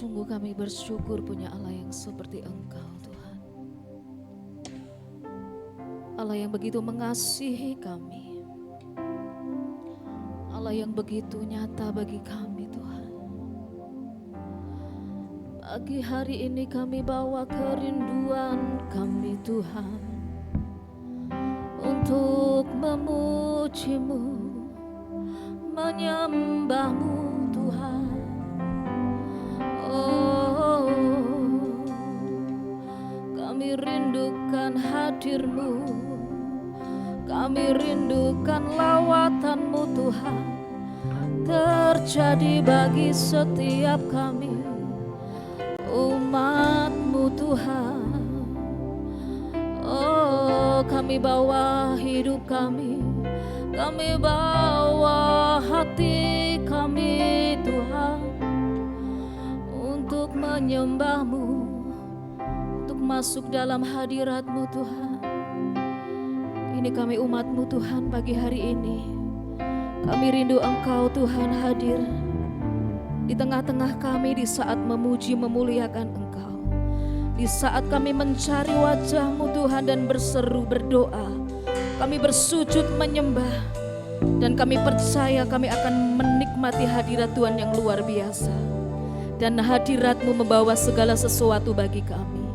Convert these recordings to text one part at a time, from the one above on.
Sungguh kami bersyukur punya Allah yang seperti Engkau Tuhan. Allah yang begitu mengasihi kami. Allah yang begitu nyata bagi kami Tuhan. Pagi hari ini kami bawa kerinduan kami Tuhan, untuk memuji-Mu, menyembah-Mu Tuhan. Oh, kami rindukan hadir-Mu, kami rindukan lawatan-Mu Tuhan, terjadi bagi setiap kami, umat-Mu Tuhan. Oh, kami bawa hidup kami bawa hati kami Tuhan, untuk menyembah-Mu, untuk masuk dalam hadirat-Mu Tuhan. Ini kami umat-Mu Tuhan pagi hari ini. Kami rindu Engkau Tuhan hadir di tengah-tengah kami di saat memuji memuliakan Engkau. Di saat kami mencari wajah-Mu Tuhan dan berseru berdoa, kami bersujud menyembah. Dan kami percaya kami akan menikmati hadirat Tuhan yang luar biasa. Dan hadirat-Mu membawa segala sesuatu bagi kami.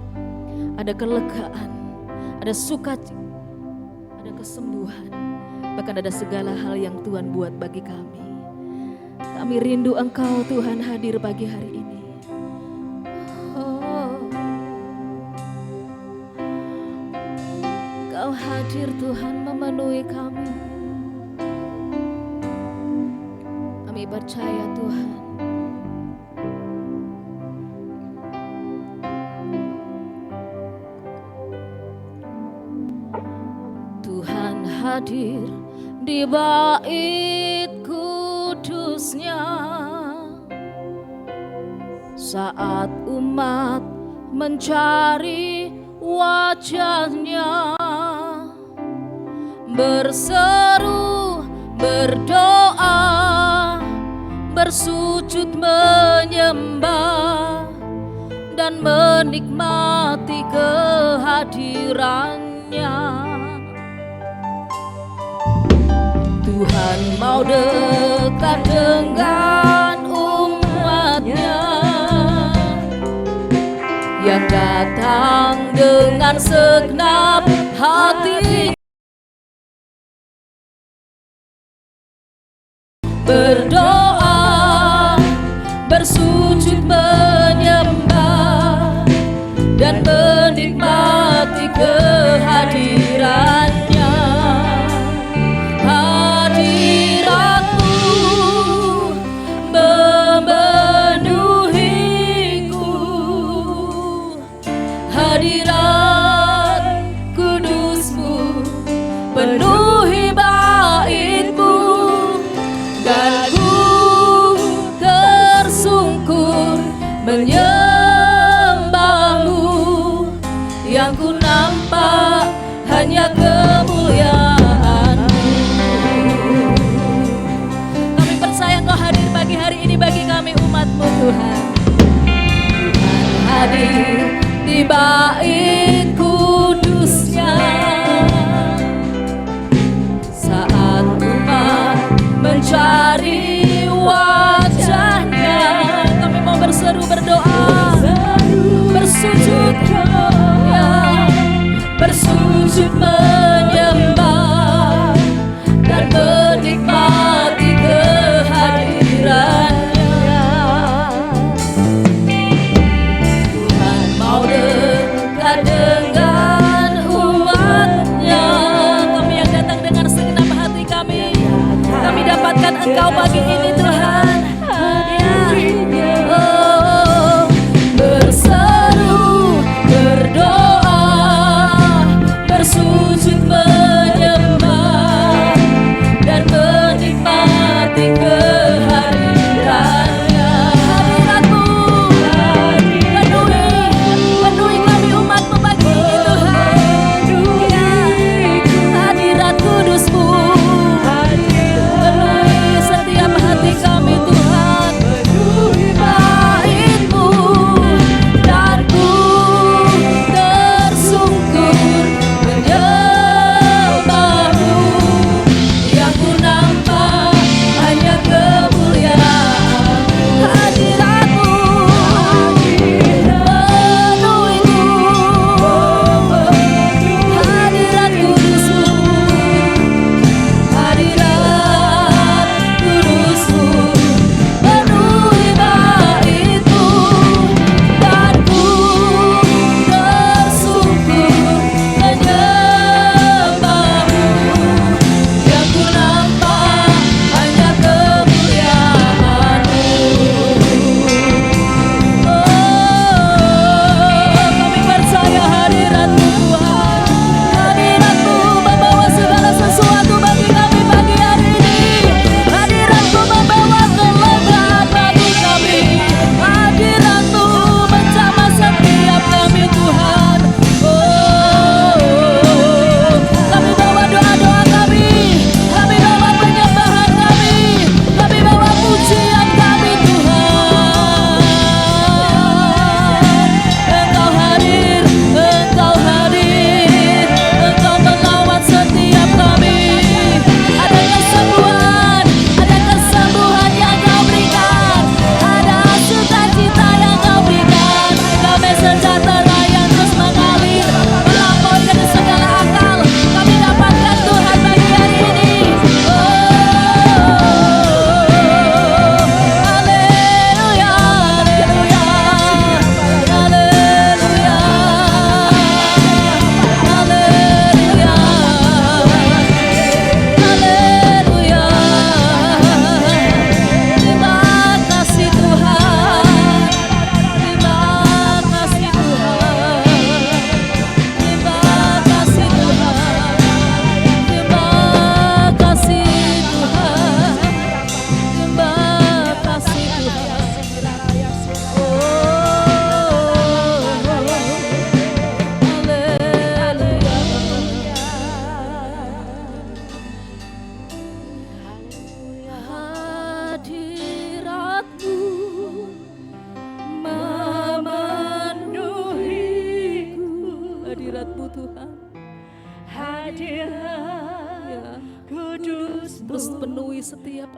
Ada kelegaan, ada sukacita, ada kesembuhan, bahkan ada segala hal yang Tuhan buat bagi kami. Kami rindu Engkau Tuhan hadir pagi hari ini. Oh, Kau hadir Tuhan memenuhi kami. Kami percaya Tuhan. Tuhan hadir di bait kudus-Nya saat umat mencari wajah-Nya, berseru, berdoa, bersujud menyembah, dan menikmati kehadiran-Nya. Tuhan mau dekat dengan umat-Nya yang datang dengan segenap hati, berdoa, bersujud menyembah, dan menikmati kehadiran-Nya. Hadirat-Mu memenuhiku, hadirat kudus-Mu penuhi bait-Mu, dan ku tersungkur menyembah-Mu. Yang ku nampak hanya kemuliaan-Mu. Kami percaya Engkau hadir pagi hari ini bagi kami umat-Mu Tuhan. Tuhan hadir di bait kudus-Nya saat umat mencari wajah-Nya. Kami mau berseru berdoa, bersujud, bersujud menyembah, dan menikmati kehadiran-Nya. Tuhan mau dekat dengan umat-Nya. Kami yang datang dengan segenap hati kami dapatkan Engkau pagi ini Tuhan. Oh, berseru, berdoa, bersujud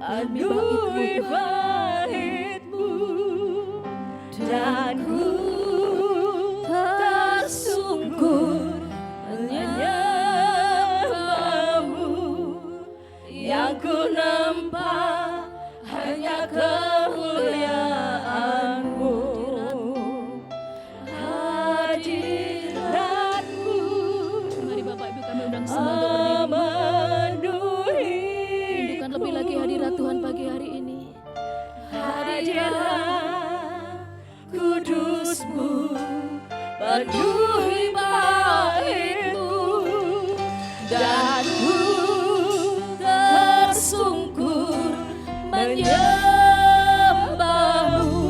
Anuhi bait-Mu, dan ku tersungkur menyembah-Mu. Yang ku nampak hanya kemuliaan-Mu, hadirat-Mu. Mari Bapak Ibu kami undang semua untuk berdiri. Rindukan lebih lagi hadirat Tuhan pagi hari ini. Hadirat kudus-Mu penuhi bait-Mu, dan ku tersungkur menyembah-Mu.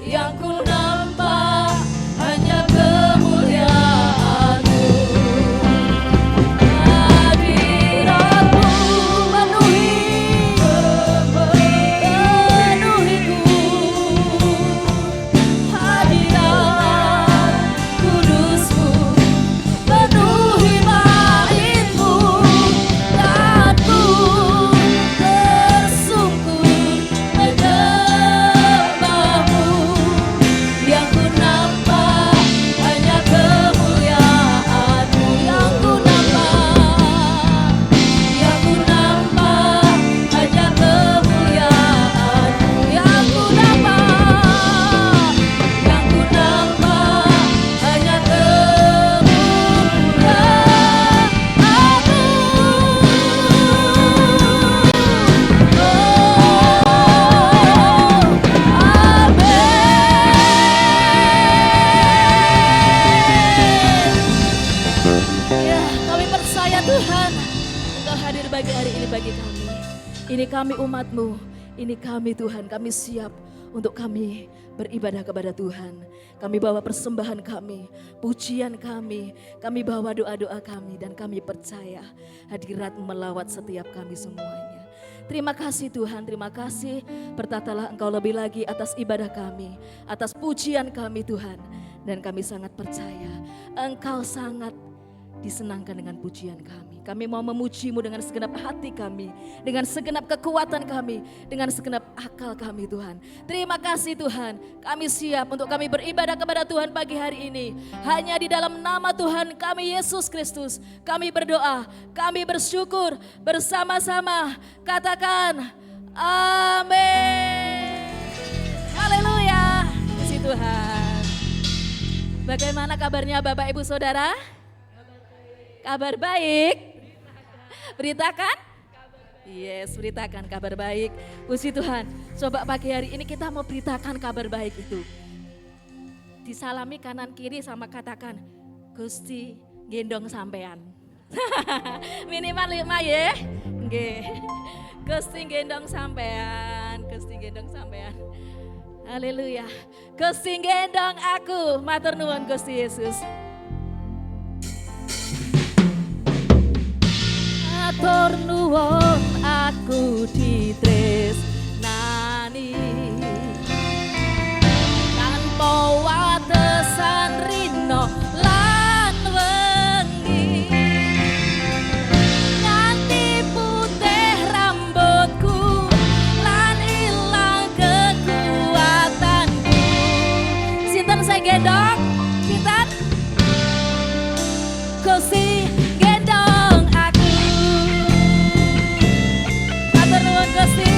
Yang ku nampak hanya kemuliaan-Mu, hadirat-Mu penuhiku, hadirat kudus-Mu penuhi bait-Mu, dan ku tersungkur menyembah-Mu. Yang ku nampak hanya kemuliaan-Mu, yang ku nampak hanya kemuliaan-Mu, yang ku nampak hanya Ya, kami percaya Tuhan, Engkau hadir bagi hari ini bagi kami. Ini kami umat-Mu, ini kami Tuhan, kami siap untuk kami beribadah kepada Tuhan. Kami bawa persembahan kami, pujian kami bawa doa-doa kami, dan kami percaya hadirat melawat setiap kami semuanya. Terima kasih Tuhan, terima kasih. Bertatalah Engkau lebih lagi atas ibadah kami, atas pujian kami Tuhan. Dan kami sangat percaya Engkau sangat disenangkan dengan pujian kami. Kami mau memuji-Mu dengan segenap hati kami, dengan segenap kekuatan kami, dengan segenap akal kami Tuhan. Terima kasih Tuhan, kami siap untuk kami beribadah kepada Tuhan pagi hari ini. Hanya di dalam nama Tuhan kami Yesus Kristus, kami berdoa, kami bersyukur bersama-sama. Katakan amin. Haleluya. Puji Tuhan. Bagaimana kabarnya Bapak Ibu Saudara? Kabar baik. Beritakan? Yes, beritakan kabar baik. Puji Tuhan. Coba pagi hari ini kita mau beritakan kabar baik itu. Disalami kanan kiri sama katakan, Gusti gendong sampean. Minimal 5 ya. Nggih. Gusti gendong sampean, Gusti gendong sampean. Haleluya. Gusti gendong aku. Matur nuwun Gusti Yesus. Matur nuwun aku ditresnani, tanpa watesan rino lan wengi, nganti putih rambutku lan ilang kekuatanku. Sinten sing gendong? Sinten? Gusti gendong aku. Matur nuwun Gusti.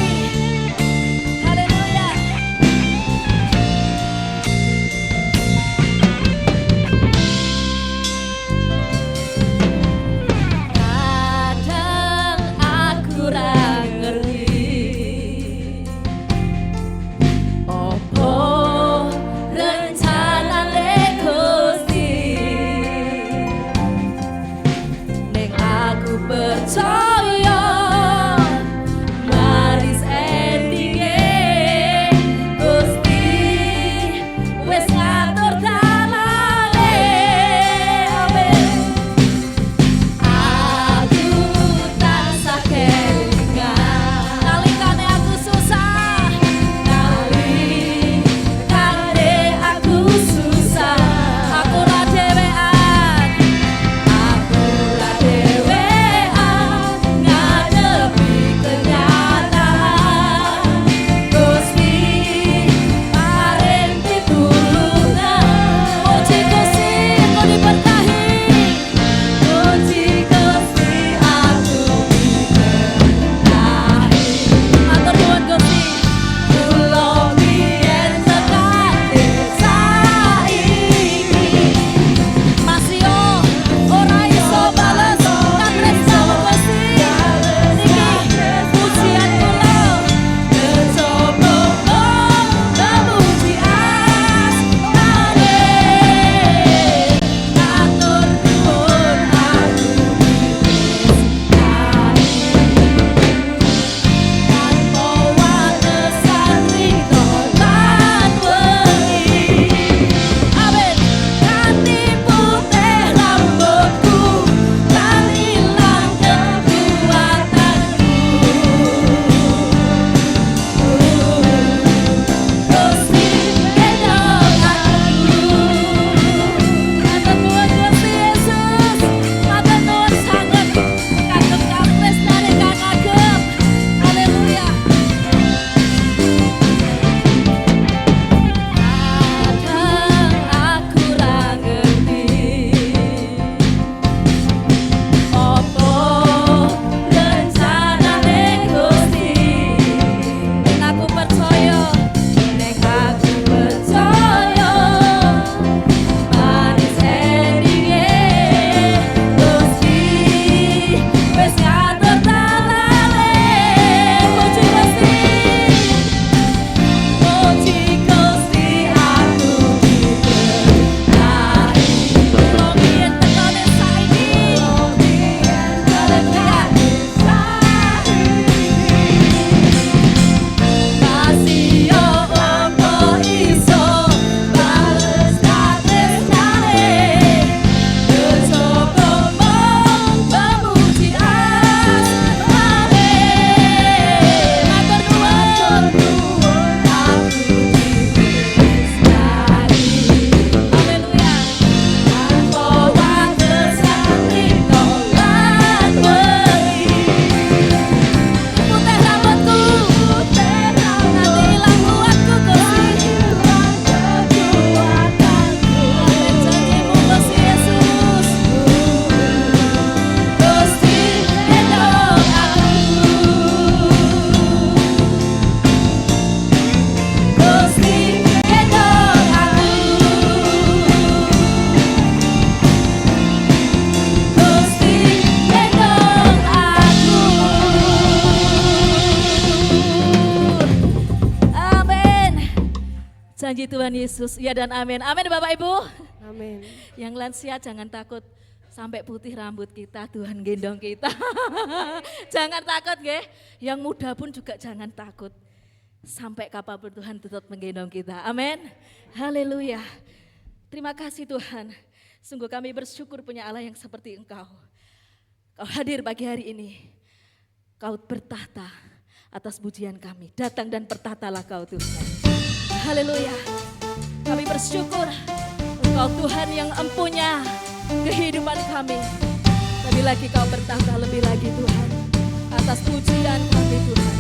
Janji Tuhan Yesus, ya dan amin. Amin Bapak Ibu. Amin. Yang lansia jangan takut, sampai putih rambut kita, Tuhan gendong kita. Jangan takut nggih. Yang muda pun juga jangan takut. Sampai kapanpun Tuhan tetap menggendong kita. Amin. Haleluya. Terima kasih Tuhan. Sungguh kami bersyukur punya Allah yang seperti Engkau. Kau hadir pagi hari ini. Kau bertahta atas pujian kami. Datang dan bertahtalah Kau Tuhan. Haleluya. Kami bersyukur Engkau Tuhan yang empunya kehidupan kami. Lebih lagi Kau bertahta, lebih lagi Tuhan atas pujian kami Tuhan.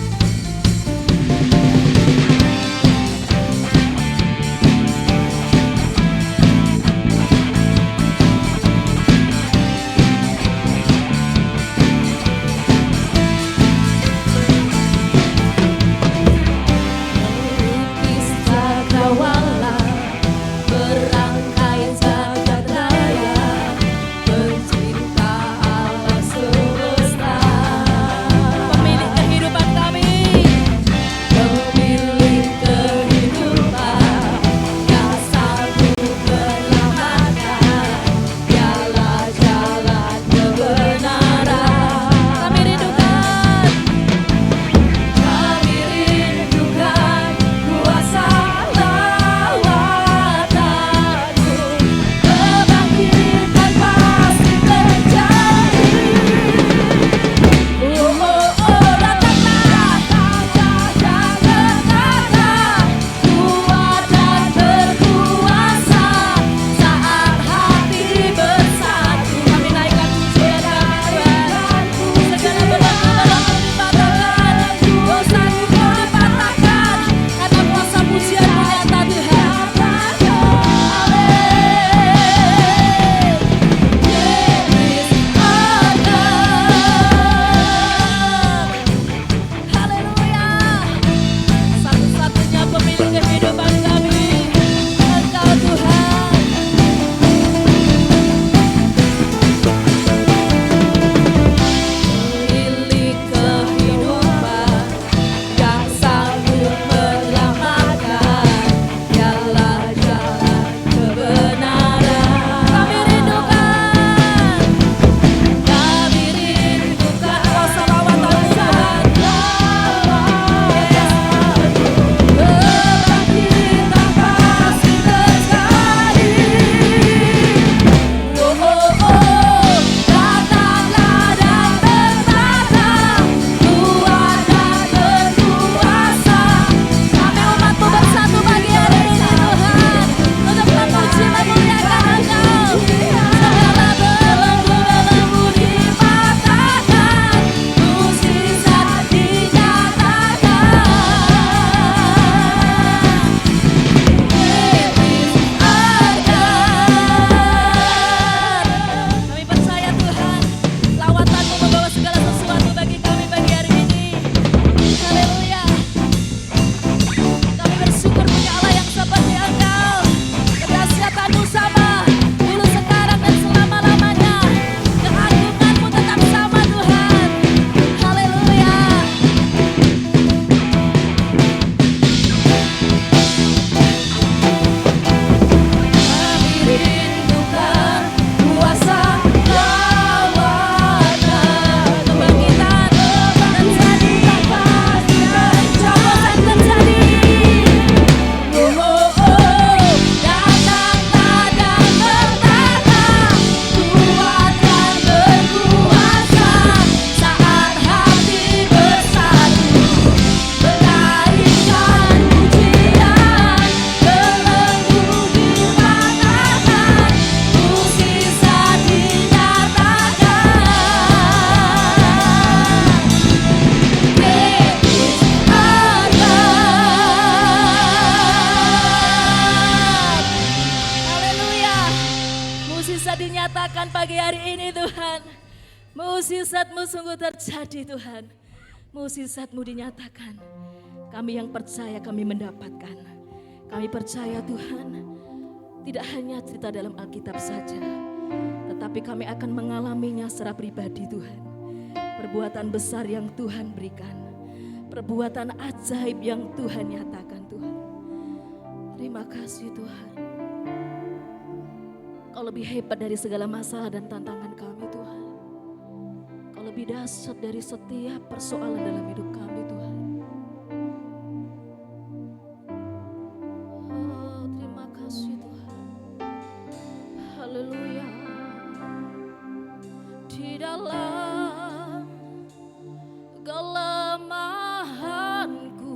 Dinyatakan pagi hari ini Tuhan. Mukjizat-Mu sungguh terjadi Tuhan. Mukjizat-Mu dinyatakan. Kami yang percaya kami mendapatkan. Kami percaya Tuhan, tidak hanya cerita dalam Alkitab saja, tetapi kami akan mengalaminya secara pribadi Tuhan. Perbuatan besar yang Tuhan berikan, perbuatan ajaib yang Tuhan nyatakan Tuhan. Terima kasih Tuhan. Kau lebih hebat dari segala masalah dan tantangan kami Tuhan. Kau lebih dahsyat dari setiap persoalan dalam hidup kami Tuhan. Oh, terima kasih Tuhan. Haleluya. Di dalam kelemahanku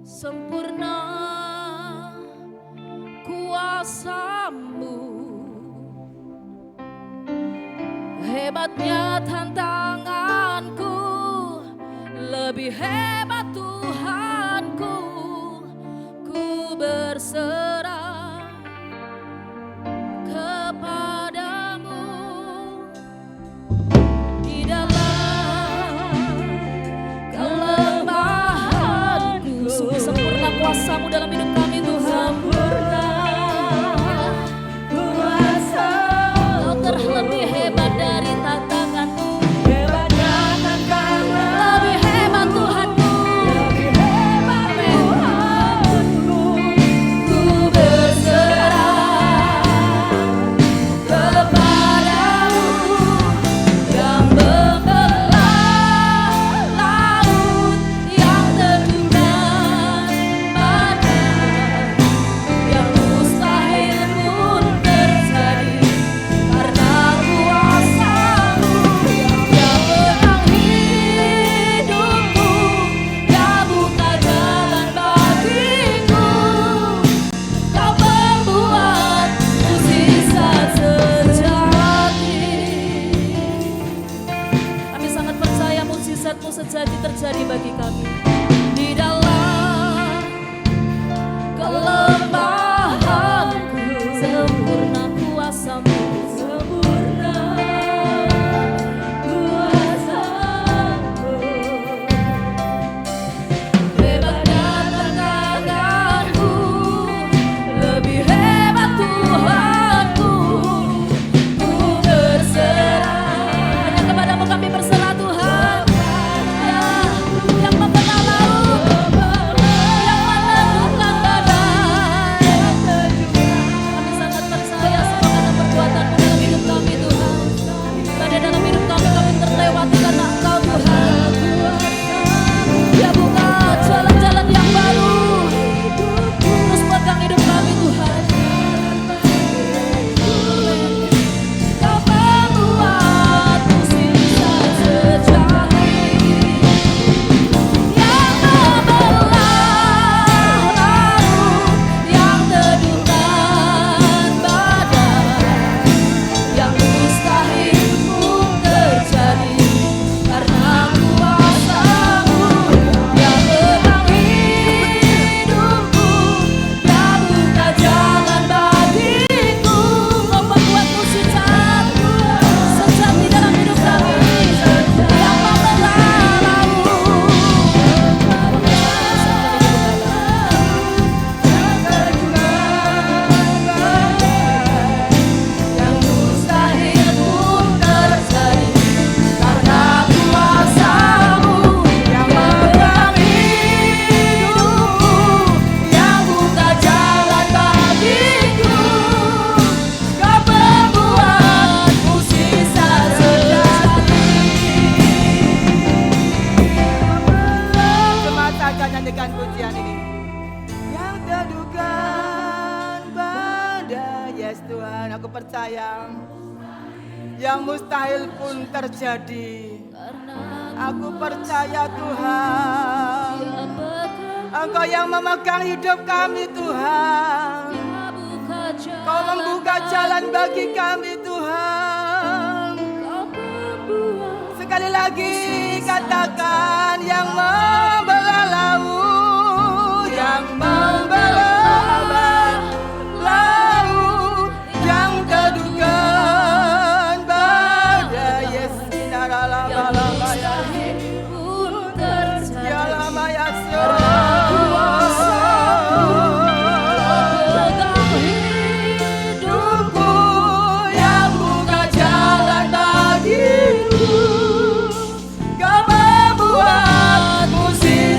sempurna kuasa-Mu. Hebatnya tantanganku, lebih hebat Tuhanku. Ku berserah kepadamu. Di dalam kelemahanku, sungguh sempurna kuasa-Mu dalam hidup kami Tuhan. Lebih hebat dari tantanganku, hebatnya tantangan, lebih hebat Tuhanku, lebih hebat Tuhanku. Ku berserah kepadamu yang membelah laut, yang tentukan badai, yang mustahil pun terjadi. Sejati terjadi bagi kami di dalam kelemahanku, sempurna kuasa-Mu, sempurna kuasa-Mu. Hebatnya tantanganku, lebih hebat Tuhanku. Ku berserah hanya kepadamu, kami berserah Tuhan. Yang membelah laut, yang menentukan badai. Kami sangat percaya semua karena perbuatan-Mu dalam hidup kami Tuhan. Badai dalam hidup kami terlewati karena Engkau Tuhan. Ya buka jalan-jalan yang baru, terus pegang hidup kami Tuhan. Kau membuat musisa sejati, yang membelah laut, yang teduhkan badai, yang mustahil pun terjadi karena kuasa-Mu. Yang pegang hidupku, yang buka jalan bagiku. Kau membuat mukjizat sejati dalam hidup kami, yang membelah laut. Yang mustahil pun terjadi karena kuasa-Mu. Yang pegang hidupku, yang buka jalan bagiku. Kau membuat mukjizat sejati. Semata akan nyanyikan pujian ini. Yang teduhkan badai, yes Tuhan, aku percaya. Yang mustahil pun terjadi. Aku percaya Tuhan, Engkau yang memegang hidup kami Tuhan. Kau membuka jalan bagi kami Tuhan. Sekali lagi katakan, yang membelah laut, yang membelah laut, yang teduhkan badai, yes, sinaralaba-laba ya, ya lama ya hidupku, yang buka jalan bagiku. Kau membuat musik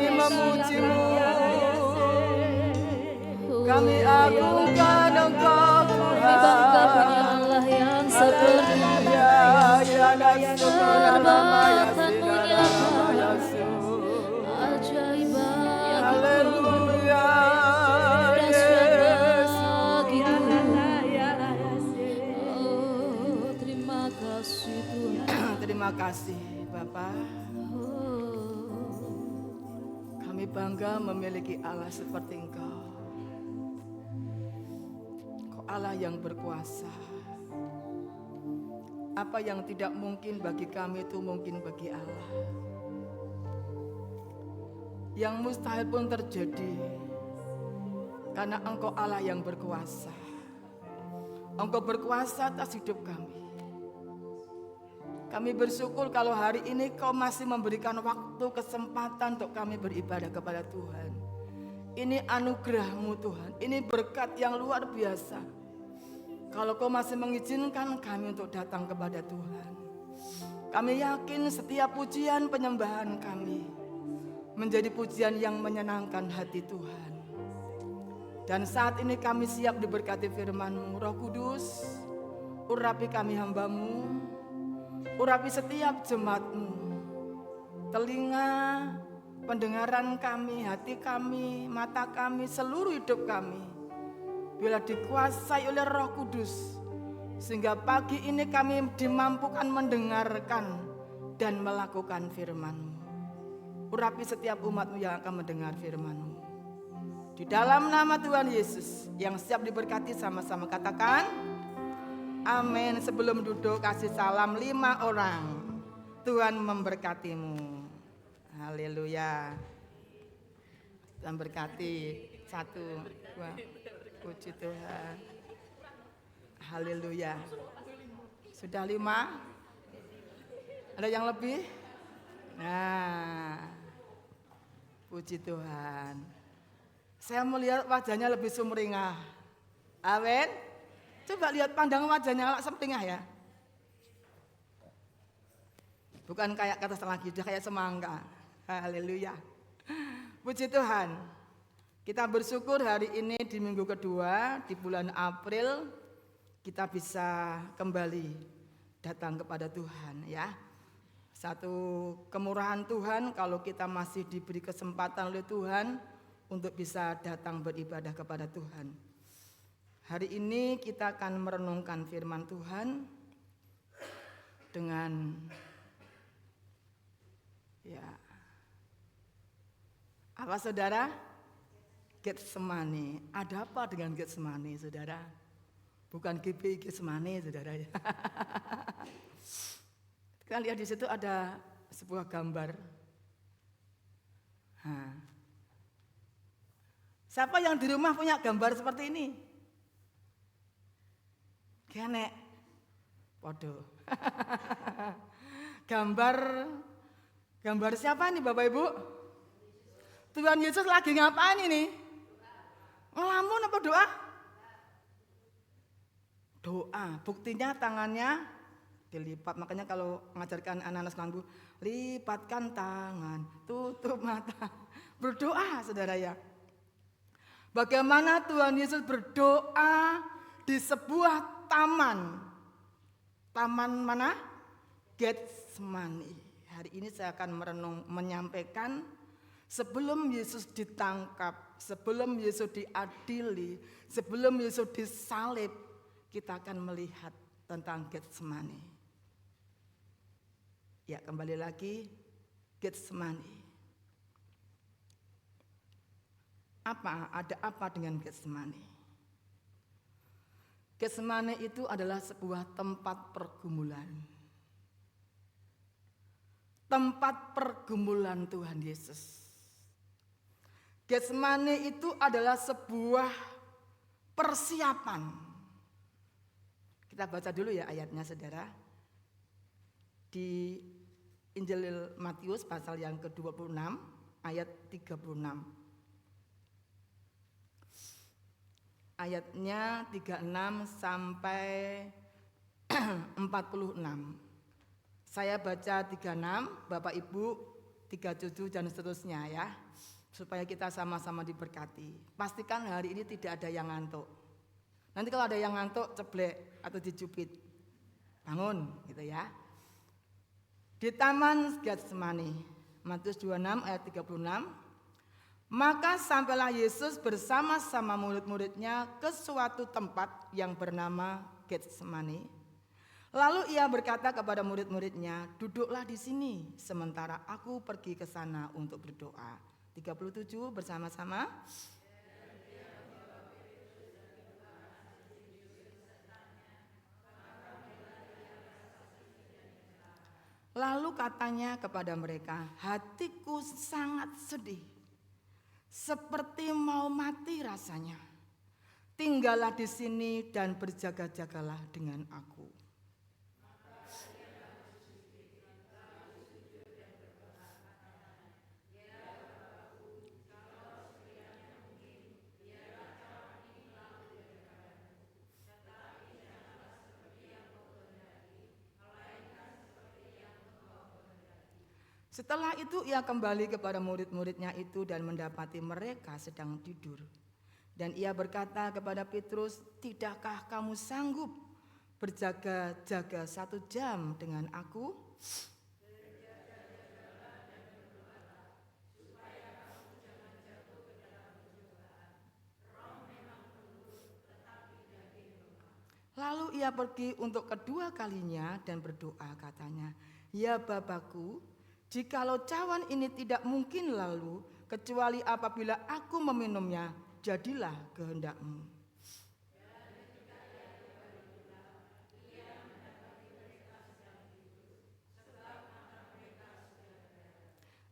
Kami memuji-Mu, kami agungkan Engkau Kami bangga punya Tuhan. Allah yang sebenarnya. Perbuatan-Mu nyata, ajaib bagiku, Haleluya. dahsyat bagiku. Oh, terima kasih Tuhan. Terima kasih Bapak. Oh, Kami bangga memiliki Allah seperti Engkau. Kau Allah yang berkuasa. Apa yang tidak mungkin bagi kami itu mungkin bagi Allah. Yang mustahil pun terjadi karena Engkau Allah yang berkuasa. Engkau berkuasa atas hidup kami. Kami bersyukur kalau hari ini Kau masih memberikan waktu, kesempatan untuk kami beribadah kepada Tuhan. Ini anugerah-Mu Tuhan, ini berkat yang luar biasa. Kalau Kau masih mengizinkan kami untuk datang kepada Tuhan. Kami yakin setiap pujian penyembahan kami menjadi pujian yang menyenangkan hati Tuhan. Dan saat ini kami siap diberkati firman-Mu. Roh Kudus, urapi kami hamba-Mu, urapi setiap jemaat-Mu, telinga, pendengaran kami, hati kami, mata kami, seluruh hidup kami, bila dikuasai oleh Roh Kudus, sehingga pagi ini kami dimampukan mendengarkan dan melakukan firman-Mu. Urapi setiap umat-Mu yang akan mendengar firman-Mu. Di dalam nama Tuhan Yesus, yang siap diberkati sama-sama katakan amin. Sebelum duduk kasih salam 5 orang. Tuhan memberkatimu. Haleluya. Tuhan berkati. 1, 2. Puji Tuhan. Haleluya. Sudah 5? Ada yang lebih? Nah, puji Tuhan. Saya melihat wajahnya lebih sumringah. Amin. Coba lihat pandang wajahnya kalau sumringah ya. Bukan kayak kata lagi, udah kayak semangka. Haleluya. Puji Tuhan. Kita bersyukur hari ini di minggu kedua di bulan April kita bisa kembali datang kepada Tuhan ya. Satu kemurahan Tuhan kalau kita masih diberi kesempatan oleh Tuhan untuk bisa datang beribadah kepada Tuhan. Hari ini kita akan merenungkan firman Tuhan dengan ya apa saudara? Getsemani. Ada apa dengan Getsemani, saudara? Bukan GBI Getsemani, saudara. Kita lihat di situ ada sebuah gambar. Nah. Siapa yang di rumah punya gambar seperti ini? Kenek. Waduh. Gambar siapa nih Bapak Ibu? Tuhan Yesus lagi ngapain ini? Ngelamun apa doa? Doa. Buktinya tangannya dilipat. Makanya kalau mengajarkan anak-anak sekarang, lipatkan tangan, tutup mata. Berdoa saudara ya. Bagaimana Tuhan Yesus berdoa di sebuah taman. Taman mana? Getsemani. Hari ini saya akan menyampaikan sebelum Yesus ditangkap, sebelum Yesus diadili, sebelum Yesus disalib, kita akan melihat tentang Getsemani. Ya, kembali lagi Getsemani. Ada apa dengan Getsemani? Getsemani itu adalah sebuah tempat pergumulan. Tempat pergumulan Tuhan Yesus. Getsemani itu adalah sebuah persiapan. Kita baca dulu ya ayatnya saudara. Di Injil Matius pasal yang ke-26 ayat 36. Ayatnya 36 sampai 46. Saya baca 36, Bapak Ibu 37 dan seterusnya ya. Supaya kita sama-sama diberkati. Pastikan hari ini tidak ada yang ngantuk. Nanti kalau ada yang ngantuk, ceblek atau dicubit. Bangun gitu ya. Di Taman Getsemani, Matius 26 ayat 36. Maka sampailah Yesus bersama-sama murid-muridnya ke suatu tempat yang bernama Getsemani. Lalu ia berkata kepada murid-muridnya, duduklah di sini sementara aku pergi ke sana untuk berdoa. 37 bersama-sama. Lalu katanya kepada mereka, hatiku sangat sedih, seperti mau mati rasanya. Tinggallah di sini dan berjaga-jagalah dengan aku. Setelah itu ia kembali kepada murid-muridnya itu dan mendapati mereka sedang tidur. Dan ia berkata kepada Petrus, tidakkah kamu sanggup berjaga-jaga 1 jam dengan aku? Lalu ia pergi untuk kedua kalinya dan berdoa katanya, ya Bapakku, jikalau cawan ini tidak mungkin lalu, kecuali apabila aku meminumnya, jadilah kehendak-Mu.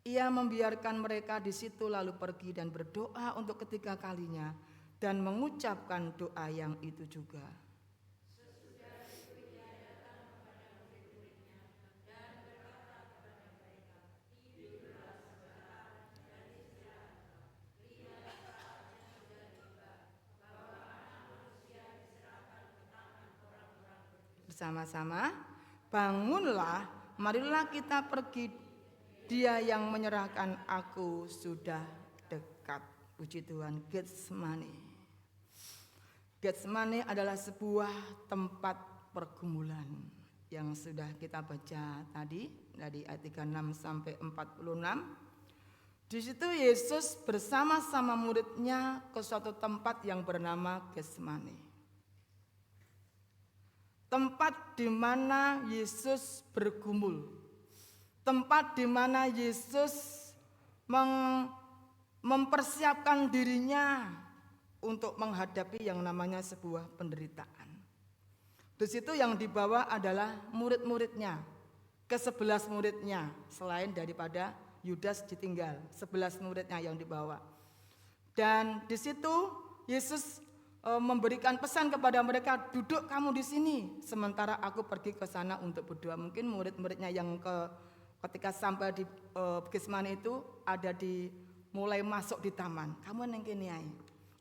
Ia membiarkan mereka di situ lalu pergi dan berdoa untuk ketiga kalinya dan mengucapkan doa yang itu juga. Bersama-sama, bangunlah, marilah kita pergi, dia yang menyerahkan aku sudah dekat. Puji Tuhan. Getsemani. Getsemani adalah sebuah tempat pergumulan yang sudah kita baca tadi dari ayat 36 sampai 46. Di situ Yesus bersama-sama muridnya ke suatu tempat yang bernama Getsemani. Tempat di mana Yesus bergumul. Tempat di mana Yesus mempersiapkan dirinya untuk menghadapi yang namanya sebuah penderitaan. Di situ yang dibawa adalah murid-muridnya, ke-11 muridnya, selain daripada Yudas ditinggal, 11 muridnya yang dibawa. Dan di situ Yesus memberikan pesan kepada mereka, duduk kamu di sini sementara aku pergi ke sana untuk berdoa. Mungkin murid-muridnya yang ketika sampai di Getsemani itu ada mulai masuk di taman. Kamu neng kene ae,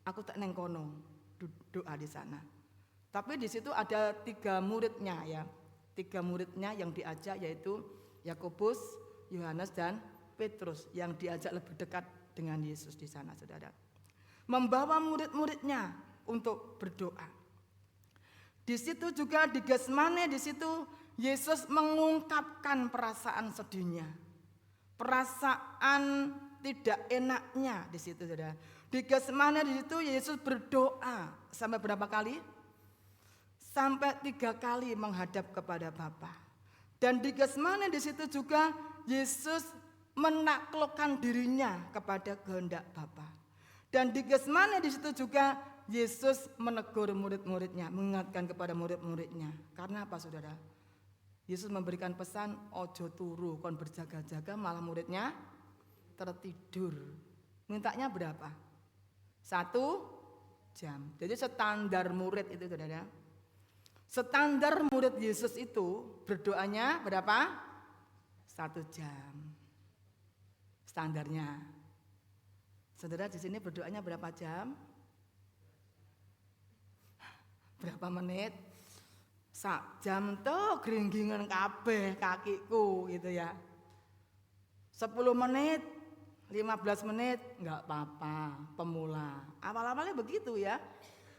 aku tak neng kono, doa di sana. Tapi di situ ada 3 muridnya ya, 3 muridnya yang diajak yaitu Yakobus, Yohanes dan Petrus yang diajak lebih dekat dengan Yesus di sana, saudara. Membawa murid-muridnya untuk berdoa. Di situ juga di Getsemani, di situ Yesus mengungkapkan perasaan sedihnya, perasaan tidak enaknya di situ, saudara. Di Getsemani di situ Yesus berdoa sampai berapa kali? Sampai 3 kali menghadap kepada Bapa. Dan di Getsemani di situ juga Yesus menaklukkan dirinya kepada kehendak Bapa. Dan di Getsemani di situ juga Yesus menegur murid-muridnya, mengingatkan kepada murid-muridnya. Karena apa, saudara? Yesus memberikan pesan, ojo turu, kon berjaga-jaga, malah muridnya tertidur. Mintanya berapa? 1 jam. Jadi standar murid itu, saudara. Standar murid Yesus itu berdoanya berapa? 1 jam. Standarnya. Saudara di sini berdoanya berapa jam? Berapa menit? 1 jam tuh gringgingan kabeh kakiku gitu ya. 10 menit, 15 menit, enggak apa-apa, pemula. Awal-awalnya begitu ya.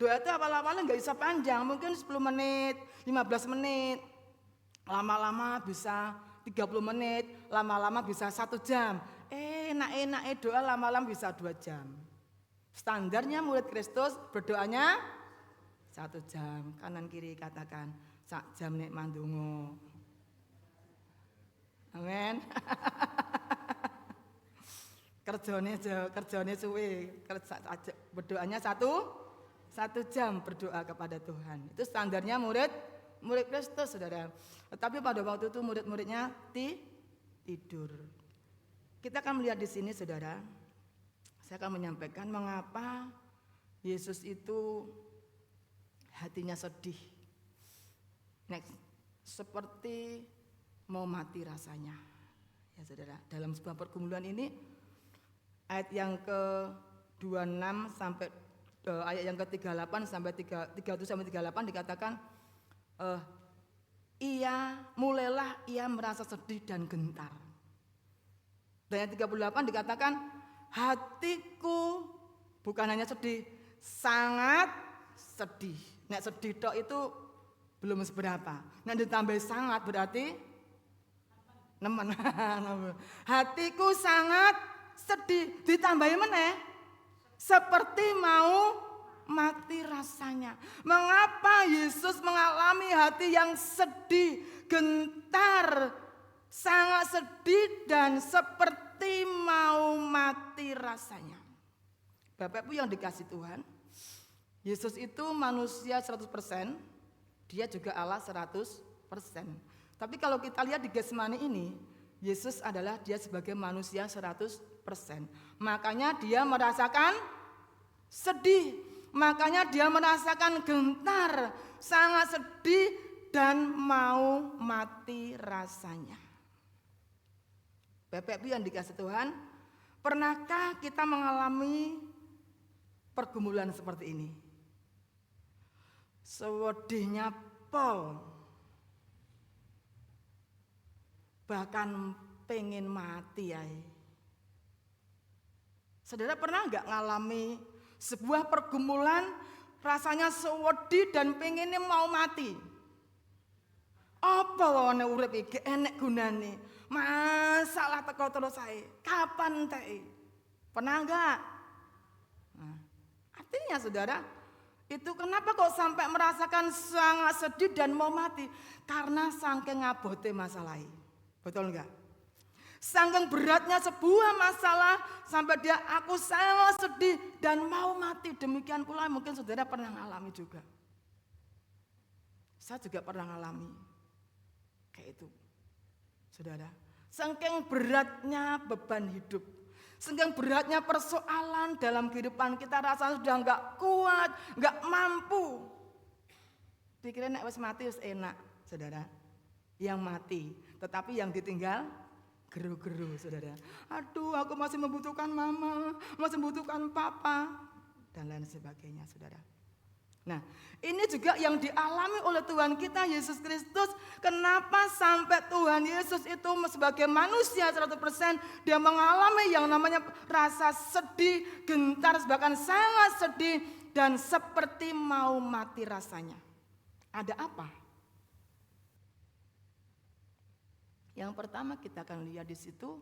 Doa itu awal-awalnya enggak bisa panjang, mungkin 10 menit, 15 menit. Lama-lama bisa 30 menit, lama-lama bisa 1 jam. Enak-enak doa lama-lama bisa 2 jam. Standarnya murid Kristus berdoanya 1 jam. Kanan kiri katakan, 1 jam nek mandonga. Amin. kerjane suwe, berdoanya 1 jam berdoa kepada Tuhan. Itu standarnya murid Kristus, Saudara. Tetapi pada waktu itu murid-muridnya tidur. Kita akan melihat di sini, Saudara. Saya akan menyampaikan mengapa Yesus itu hatinya sedih. Next, seperti mau mati rasanya. Ya, Saudara, dalam sebuah pergumulan ini ayat yang ke-26 sampai ayat yang ke-38 sampai 37 sampai 38 dikatakan mulailah ia merasa sedih dan gentar. Dan ayat 38 dikatakan hatiku bukan hanya sedih, sangat sedih. Nek sedih tok itu belum seberapa. Nek ditambah sangat berarti nemen. Hatiku sangat sedih, ditambahi meneh seperti mau mati rasanya. Mengapa Yesus mengalami hati yang sedih, gentar, sangat sedih dan seperti mau mati rasanya? Bapak Ibu yang dikasih Tuhan, Yesus itu manusia 100%, dia juga Allah 100%. Tapi kalau kita lihat di Getsemani ini, Yesus adalah dia sebagai manusia 100%. Makanya dia merasakan sedih. Makanya dia merasakan gentar, sangat sedih dan mau mati rasanya. Bapak Ibu yang dikasih Tuhan, pernahkah kita mengalami pergumulan seperti ini? Sewedihnya pol, bahkan pengen mati ya. Saudara pernah enggak ngalami sebuah pergumulan rasanya sewedih dan pengennya mau mati? Apa wae urip iki enek gunane? Masalah teko terus sae. Kapan teh? Pernah enggak? Nah, artinya Saudara, itu kenapa kok sampai merasakan sangat sedih dan mau mati? Karena saking ngabote masalah. Betul enggak? Saking beratnya sebuah masalah sampai dia aku sangat sedih dan mau mati. Demikian pula mungkin Saudara pernah mengalami juga. Saya juga pernah mengalami kayak itu, Saudara. Saking beratnya beban hidup, saking beratnya persoalan dalam kehidupan kita, rasanya sudah enggak kuat, enggak mampu. Pikirin nek wis mati wis enak, Saudara. Yang mati, tetapi yang ditinggal geru-geru, Saudara. Aduh, aku masih membutuhkan mama, masih membutuhkan papa, dan lain sebagainya, Saudara. Nah, ini juga yang dialami oleh Tuhan kita Yesus Kristus. Kenapa sampai Tuhan Yesus itu sebagai manusia 100% dia mengalami yang namanya rasa sedih, gentar, bahkan sangat sedih dan seperti mau mati rasanya. Ada apa? Yang pertama kita akan lihat di situ,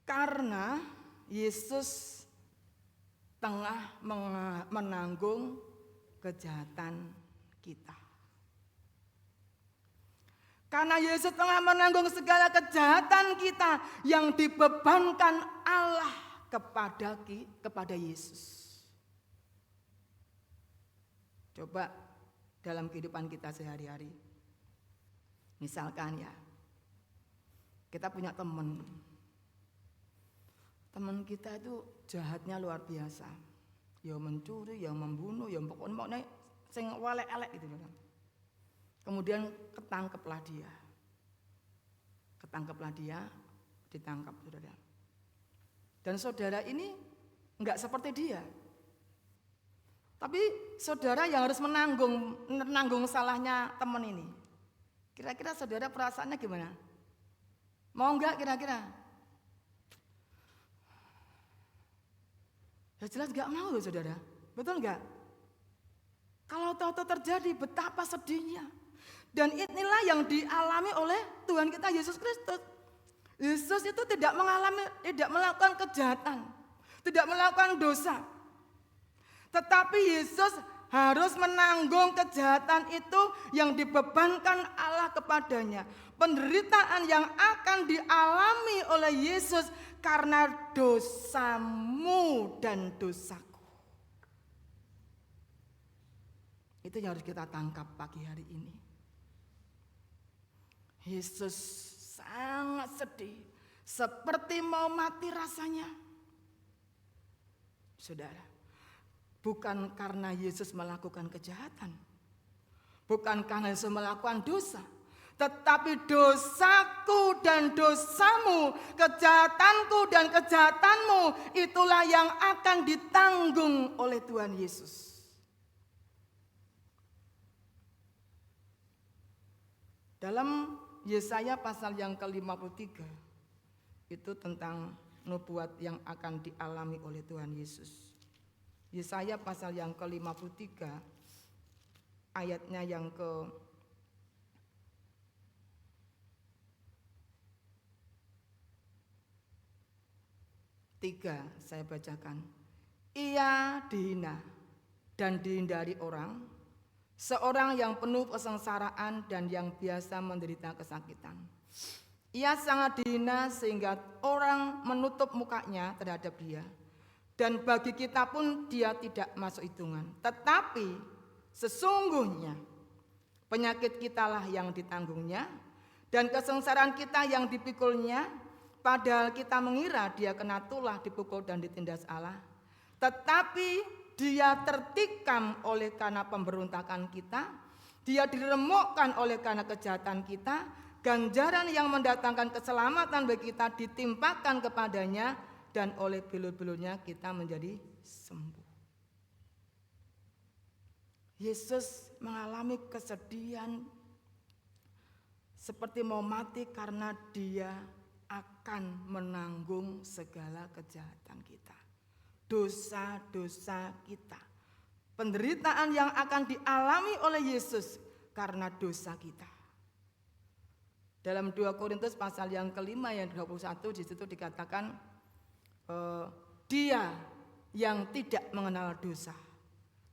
karena Yesus tengah menanggung kejahatan kita. Karena Yesus tengah menanggung segala kejahatan kita yang dibebankan Allah kepada Yesus. Coba dalam kehidupan kita sehari-hari. Misalkan ya, kita punya teman kita itu jahatnya luar biasa. Ya mencuri, ya membunuh, ya pokoknya sing elek-elek gitu. Kemudian ketangkeplah dia, ditangkap Saudara. Dan saudara ini enggak seperti dia. Tapi saudara yang harus menanggung salahnya teman ini. Kira-kira saudara perasaannya gimana? Mau enggak kira-kira? Ya jelas gak mau loh saudara. Betul gak? Kalau tahu-tahu terjadi betapa sedihnya. Dan inilah yang dialami oleh Tuhan kita Yesus Kristus. Yesus itu tidak melakukan kejahatan. Tidak melakukan dosa. Tetapi Yesus harus menanggung kejahatan itu yang dibebankan Allah kepadanya. Penderitaan yang akan dialami oleh Yesus karena dosamu dan dosaku. Itu yang harus kita tangkap pagi hari ini. Yesus sangat sedih, seperti mau mati rasanya. Saudara, bukan karena Yesus melakukan kejahatan, bukan karena Yesus melakukan dosa, tetapi dosaku dan dosamu, kejahatanku dan kejahatanmu, itulah yang akan ditanggung oleh Tuhan Yesus. Dalam Yesaya pasal yang ke-53, itu tentang nubuat yang akan dialami oleh Tuhan Yesus. Yesaya pasal yang ke-53, ayatnya yang ke-3 saya bacakan. Ia dihina dan dihindari orang, seorang yang penuh kesengsaraan dan yang biasa menderita kesakitan. Ia sangat dihina sehingga orang menutup mukanya terhadap dia. Dan bagi kita pun dia tidak masuk hitungan. Tetapi sesungguhnya penyakit kitalah yang ditanggungnya dan kesengsaraan kita yang dipikulnya. Padahal kita mengira dia kena tulah, dipukul dan ditindas Allah. Tetapi dia tertikam oleh karena pemberontakan kita. Dia diremukkan oleh karena kejahatan kita. Ganjaran yang mendatangkan keselamatan bagi kita ditimpakan kepadanya. Dan oleh belu-belunya kita menjadi sembuh. Yesus mengalami kesedihan seperti mau mati karena dia akan menanggung segala kejahatan kita, dosa-dosa kita, penderitaan yang akan dialami oleh Yesus karena dosa kita. Dalam 2 Korintus pasal yang ke-5 ayat 21 di situ dikatakan dia yang tidak mengenal dosa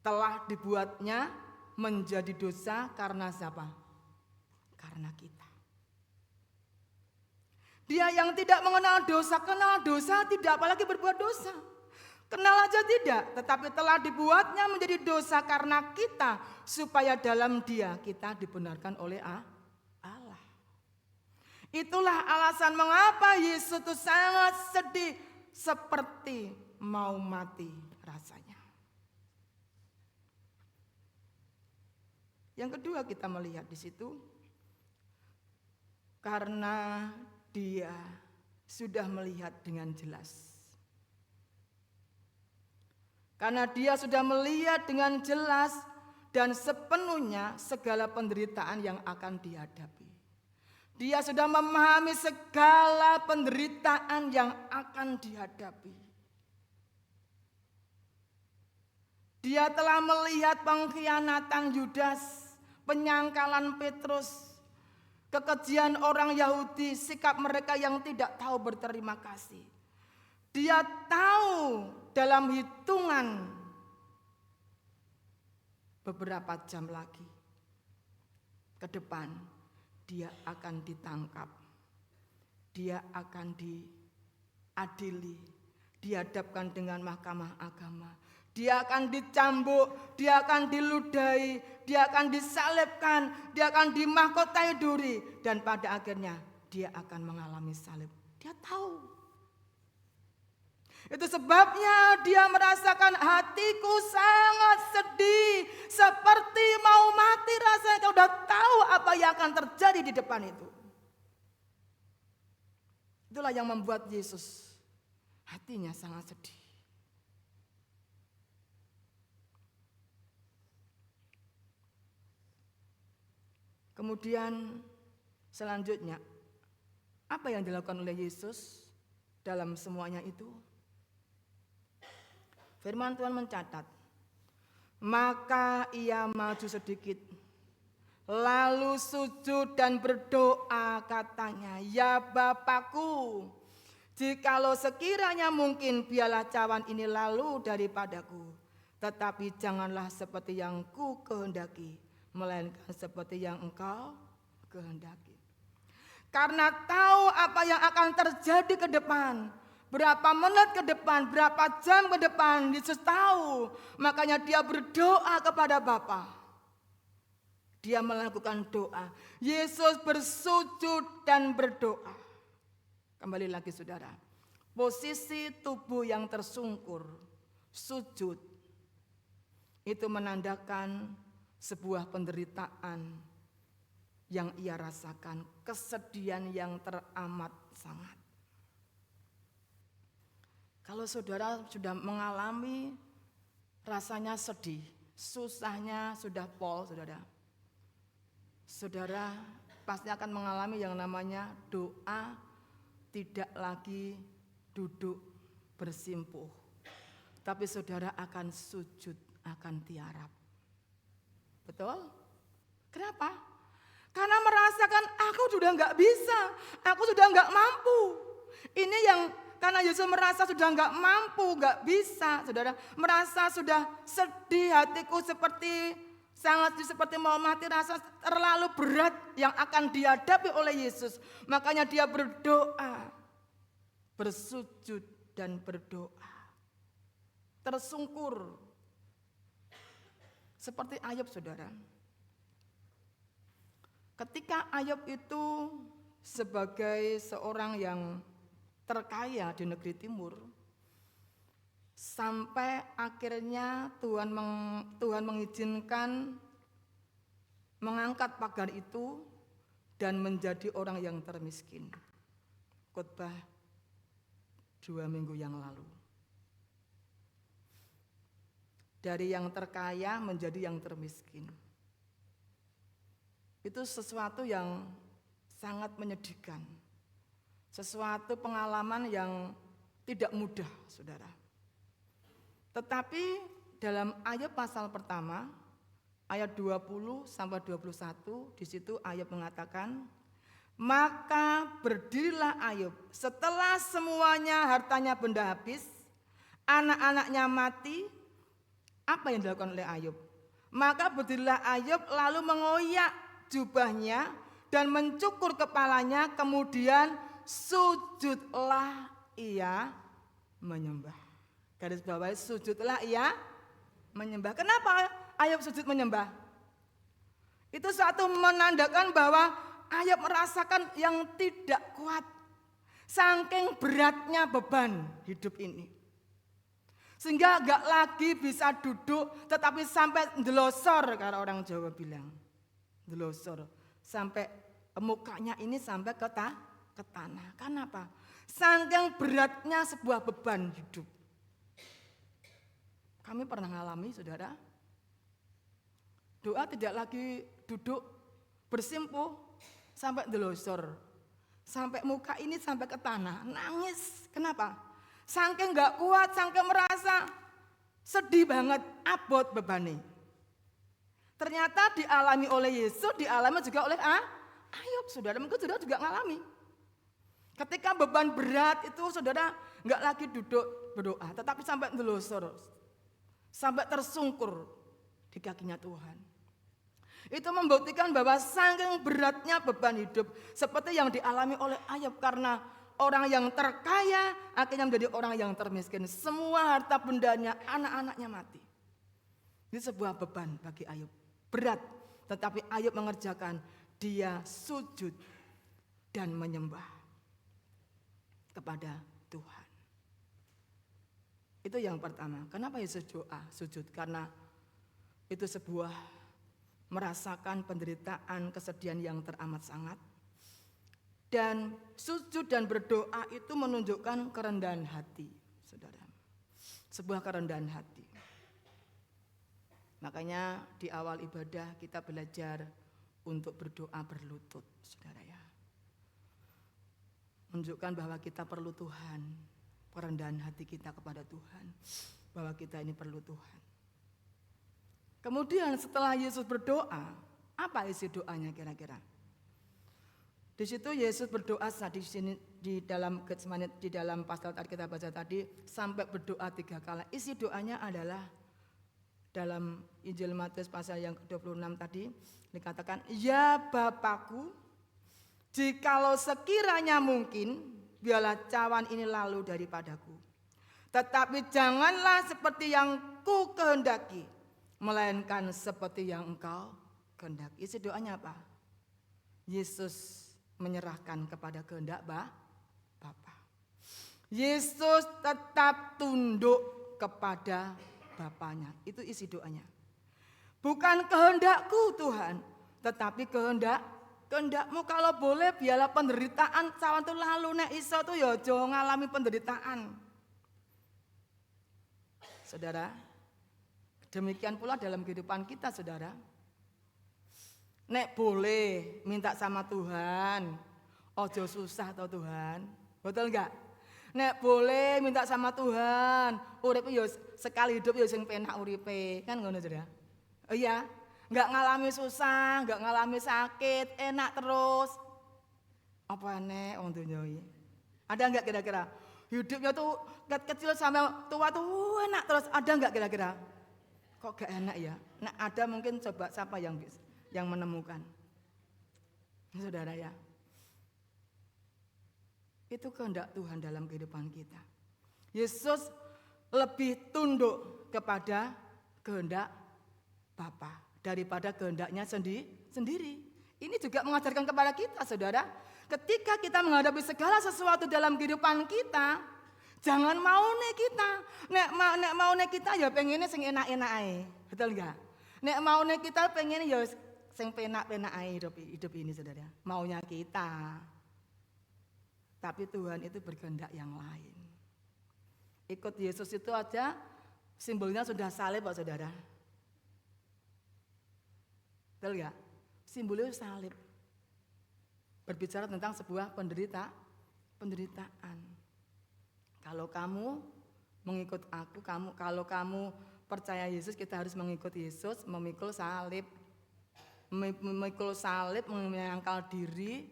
telah dibuatnya menjadi dosa karena siapa? Karena kita. Dia yang tidak mengenal dosa, kenal dosa tidak, apalagi berbuat dosa. Kenal aja tidak, tetapi telah dibuatnya menjadi dosa karena kita, supaya dalam dia kita dibenarkan oleh Allah. Itulah alasan mengapa Yesus itu sangat sedih, seperti mau mati rasanya. Yang kedua kita melihat di situ, karena dia sudah melihat dengan jelas. Karena dia sudah melihat dengan jelas dan sepenuhnya segala penderitaan yang akan dihadapi. Dia sudah memahami segala penderitaan yang akan dihadapi. Dia telah melihat pengkhianatan Yudas, penyangkalan Petrus, kekejian orang Yahudi, sikap mereka yang tidak tahu berterima kasih. Dia tahu dalam hitungan beberapa jam lagi ke depan dia akan ditangkap, dia akan diadili, dihadapkan dengan mahkamah agama, dia akan dicambuk, dia akan diludahi, dia akan disalibkan, dia akan dimahkotai duri, dan pada akhirnya dia akan mengalami salib. Dia tahu. Itu sebabnya dia merasakan hatiku sangat sedih, seperti mau mati rasanya. Dia udah tahu apa yang akan terjadi di depan itu. Itulah yang membuat Yesus hatinya sangat sedih. Kemudian selanjutnya, apa yang dilakukan oleh Yesus dalam semuanya itu? Firman Tuhan mencatat, maka ia maju sedikit, lalu sujud dan berdoa katanya, ya Bapakku, jikalau sekiranya mungkin biarlah cawan ini lalu daripadaku, tetapi janganlah seperti yang ku kehendaki, melainkan seperti yang Engkau kehendaki. Karena tahu apa yang akan terjadi ke depan, berapa menit ke depan, berapa jam ke depan, Yesus tahu. Makanya dia berdoa kepada Bapa. Dia melakukan doa. Yesus bersujud dan berdoa. Kembali lagi saudara, posisi tubuh yang tersungkur, sujud, itu menandakan sebuah penderitaan yang ia rasakan, kesedihan yang teramat sangat. Kalau saudara sudah mengalami rasanya sedih, susahnya sudah pol, saudara pasti akan mengalami yang namanya doa tidak lagi duduk bersimpuh, tapi saudara akan sujud, akan tiarap. Betul? Kenapa? Karena merasakan aku sudah nggak bisa, aku sudah nggak mampu. Ini yang karena Yesus merasa sudah nggak mampu, nggak bisa, saudara. Merasa sudah sedih, hatiku sangat seperti mau mati, rasa terlalu berat yang akan dihadapi oleh Yesus. Makanya dia berdoa, bersujud dan berdoa, tersungkur. Seperti Ayub, saudara. Ketika Ayub itu sebagai seorang yang terkaya di negeri timur, sampai akhirnya Tuhan mengizinkan mengangkat pagar itu dan menjadi orang yang termiskin. Khotbah 2 minggu yang lalu. Dari yang terkaya menjadi yang termiskin. Itu sesuatu yang sangat menyedihkan. Sesuatu pengalaman yang tidak mudah, saudara. Tetapi dalam Ayub pasal pertama, ayat 20 sampai 21, di situ Ayub mengatakan, maka berdirilah Ayub setelah semuanya hartanya benda habis, anak-anaknya mati. Apa yang dilakukan oleh Ayub? Maka berdirilah Ayub lalu mengoyak jubahnya dan mencukur kepalanya, kemudian sujudlah ia menyembah. Garis bawahi, sujudlah ia menyembah. Kenapa Ayub sujud menyembah? Itu suatu menandakan bahwa Ayub merasakan yang tidak kuat, saking beratnya beban hidup ini. Sehingga gak lagi bisa duduk, tetapi sampai ndelosor, kalau orang Jawa bilang. Ndelosor, sampai mukanya ini sampai ke tanah. Kenapa? Saking beratnya sebuah beban hidup. Kami pernah mengalami, saudara, doa tidak lagi duduk bersimpuh sampai ndelosor, sampai muka ini sampai ke tanah, nangis. Kenapa? Saking gak kuat, saking merasa sedih banget, abot bebannya. Ternyata dialami oleh Yesus, dialami juga oleh Ayub, saudara. Mungkin saudara juga ngalami. Ketika beban berat itu saudara nggak lagi duduk berdoa, tetapi sampai ndelosor, sampai tersungkur di kakinya Tuhan. Itu membuktikan bahwa saking beratnya beban hidup, seperti yang dialami oleh Ayub, karena orang yang terkaya akhirnya menjadi orang yang termiskin. Semua harta bendanya, anak-anaknya mati. Ini sebuah beban bagi Ayub. Berat, tetapi Ayub mengerjakan. Dia sujud dan menyembah kepada Tuhan. Itu yang pertama. Kenapa Yesus doa, sujud? Karena itu sebuah merasakan penderitaan, kesedihan yang teramat sangat. Dan sujud dan berdoa itu menunjukkan kerendahan hati, saudara. Sebuah kerendahan hati. Makanya di awal ibadah kita belajar untuk berdoa berlutut, saudara ya. Menunjukkan bahwa kita perlu Tuhan, kerendahan hati kita kepada Tuhan. bahwa kita ini perlu Tuhan. Kemudian setelah Yesus berdoa, apa isi doanya kira-kira? Di situ Yesus berdoa di sini di dalam Getsemani, di dalam pasal tadi kita baca tadi sampai berdoa 3 kali. Isi doanya adalah dalam Injil Matius pasal yang ke-26 tadi dikatakan, "Ya Bapakku, jikalau sekiranya mungkin, biarlah cawan ini lalu daripadaku. Tetapi janganlah seperti yang ku kehendaki, melainkan seperti yang engkau kehendaki." Isi doanya apa? Yesus menyerahkan kepada kehendak Bapa. Yesus tetap tunduk kepada Bapanya. Itu isi doanya. Bukan kehendakku Tuhan, tetapi kehendakmu. Kalau boleh biarlah penderitaan cawan itu lalu, nek iso tuh ya aja ngalami penderitaan. Saudara, demikian pula dalam kehidupan kita, saudara. Nek boleh minta sama Tuhan, ojo susah toh Tuhan. Betul enggak? Nek boleh minta sama Tuhan, urip yo sekali hidup yo sing penak uripe, kan ngono saudara. Oh iya, enggak ngalami susah, enggak ngalami sakit, enak terus. Apa aneh wong donya iki? Ada enggak kira-kira? Hidupnya tuh kecil sampai tua tuh enak terus, ada enggak kira-kira? Kok gak enak ya? Nah ada mungkin, coba siapa yang menemukan. Saudara ya, itu kehendak Tuhan dalam kehidupan kita. Yesus lebih tunduk kepada kehendak Bapa daripada kehendaknya sendiri. Ini juga mengajarkan kepada kita, saudara. Ketika kita menghadapi segala sesuatu dalam kehidupan kita, jangan mau nih kita. Nek mau nih kita ya pengennya sing enak-enak ae. Betul enggak? Nek mau nih kita pengen ya sing penak-penak ae hidup ini, saudara. Maunya kita. Tapi Tuhan itu berkehendak yang lain. Ikut Yesus itu aja simbolnya sudah salib, Pak saudara. Betul enggak? Simbolnya salib. Berbicara tentang sebuah penderitaan. Kalau kamu mengikut aku, kalau kamu percaya Yesus, kita harus mengikut Yesus, memikul salib, menyangkal diri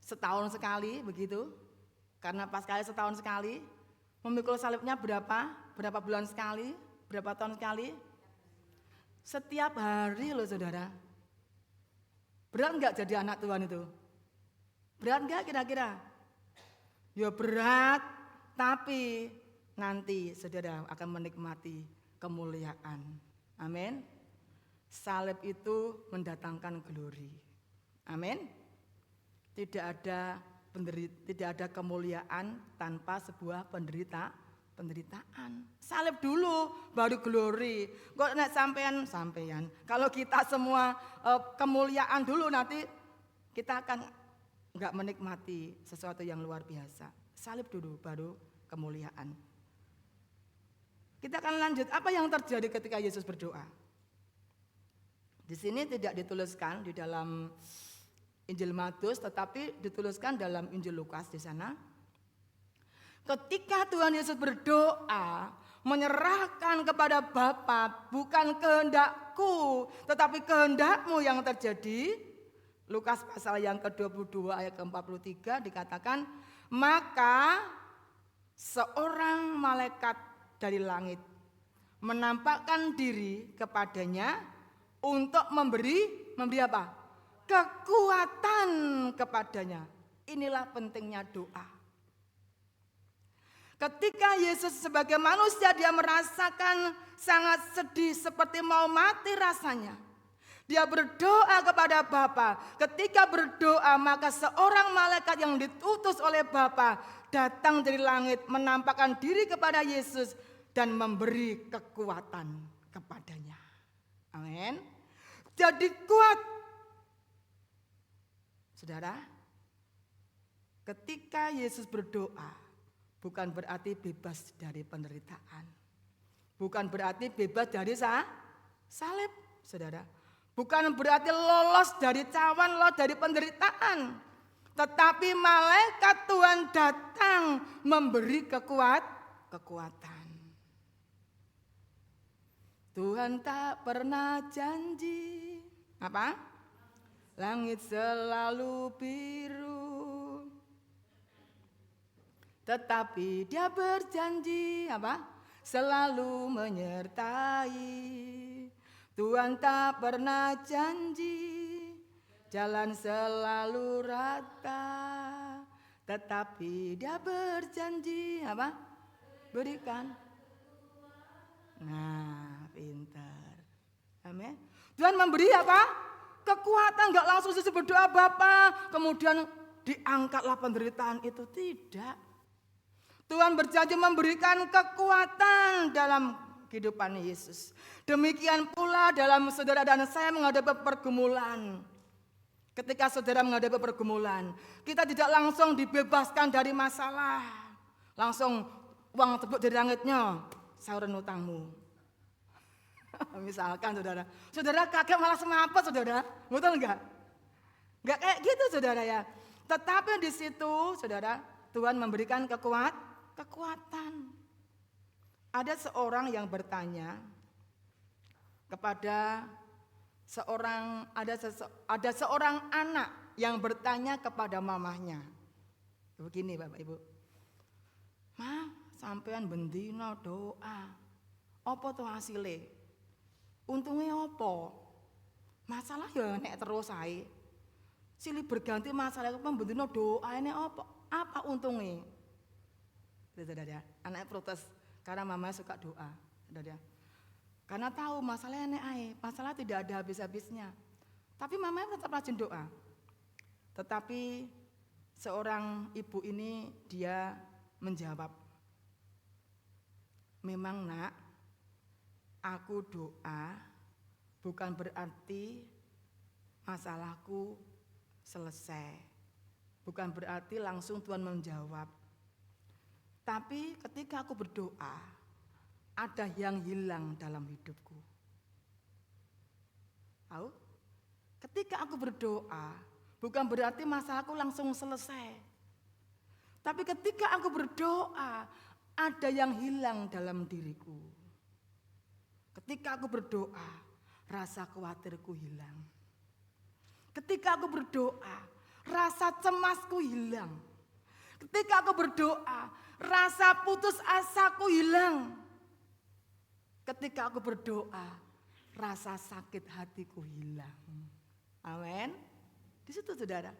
setahun sekali, begitu. Karena pas kali setahun sekali, memikul salibnya berapa bulan sekali, berapa tahun sekali? Setiap hari loh saudara. Berat enggak jadi anak Tuhan itu? Berat enggak kira-kira? Ya berat, tapi nanti saudara akan menikmati kemuliaan. Amin. Salib itu mendatangkan glory. Amin. Tidak ada kemuliaan tanpa sebuah penderitaan. Salib dulu baru glory. Kok nek sampean. Kalau kita semua kemuliaan dulu, nanti kita akan enggak menikmati sesuatu yang luar biasa. Salib dulu baru kemuliaan. Kita akan lanjut, apa yang terjadi ketika Yesus berdoa? Di sini tidak dituliskan di dalam Injil Matius, tetapi dituliskan dalam Injil Lukas di sana. Ketika Tuhan Yesus berdoa, menyerahkan kepada Bapa, bukan kehendakku, tetapi kehendakmu yang terjadi. Lukas pasal yang ke-22 ayat ke-43 dikatakan, maka seorang malaikat dari langit menampakkan diri kepadanya untuk memberi apa? Kekuatan kepadanya. Inilah pentingnya doa. Ketika Yesus sebagai manusia, dia merasakan sangat sedih seperti mau mati rasanya. Dia berdoa kepada Bapa. Ketika berdoa, maka seorang malaikat yang diutus oleh Bapa datang dari langit, menampakkan diri kepada Yesus dan memberi kekuatan kepadanya. Amin. Jadi kuat. Saudara, ketika Yesus berdoa, bukan berarti bebas dari penderitaan. Bukan berarti bebas dari salib, saudara. Bukan berarti lolos dari cawan, lolos dari penderitaan. Tetapi malaikat Tuhan datang memberi kekuatan. Tuhan tak pernah janji. Apa? Langit selalu biru. Tetapi Dia berjanji apa? Selalu menyertai. Tuhan tak pernah janji jalan selalu rata. Tetapi Dia berjanji apa? Berikan. Nah, pintar. Amin. Tuhan memberi apa? Kekuatan, enggak langsung sesi berdoa Bapa, kemudian diangkatlah penderitaan itu, tidak. Tuhan berjanji memberikan kekuatan dalam kehidupan Yesus. Demikian pula dalam saudara dan saya menghadapi pergumulan. Ketika saudara menghadapi pergumulan, kita tidak langsung dibebaskan dari masalah. Langsung uang tebuk dari langitnya, sauran utangmu. Misalkan saudara kakek malah semaput saudara, betul enggak? Enggak kayak gitu saudara ya. Tetapi di situ saudara, Tuhan memberikan kekuatan. Ada seorang yang bertanya kepada ada seorang anak yang bertanya kepada mamahnya. Begini Bapak Ibu. Ma, sampean bendina doa. Apa tuh hasilnya? Untungnya apa? Masalah ya nek terus ae. Silih berganti masalah pembendina doa ini apa? Apa untungnya? Saudara, anaknya protes karena mamanya suka doa. Saudara. Karena tahu masalahnya nek ae, masalah tidak ada habis-habisnya. Tapi mamanya tetap rajin doa. Tetapi seorang ibu ini dia menjawab, memang nak, aku doa bukan berarti masalahku selesai. Bukan berarti langsung Tuhan menjawab. Tapi ketika aku berdoa, ada yang hilang dalam hidupku. Tahu? Ketika aku berdoa, bukan berarti masalahku langsung selesai. Tapi ketika aku berdoa, ada yang hilang dalam diriku. Ketika aku berdoa, rasa khawatirku hilang. Ketika aku berdoa, rasa cemasku hilang. Ketika aku berdoa, rasa putus asaku hilang. Ketika aku berdoa, rasa sakit hatiku hilang. Amin. Di situ saudara.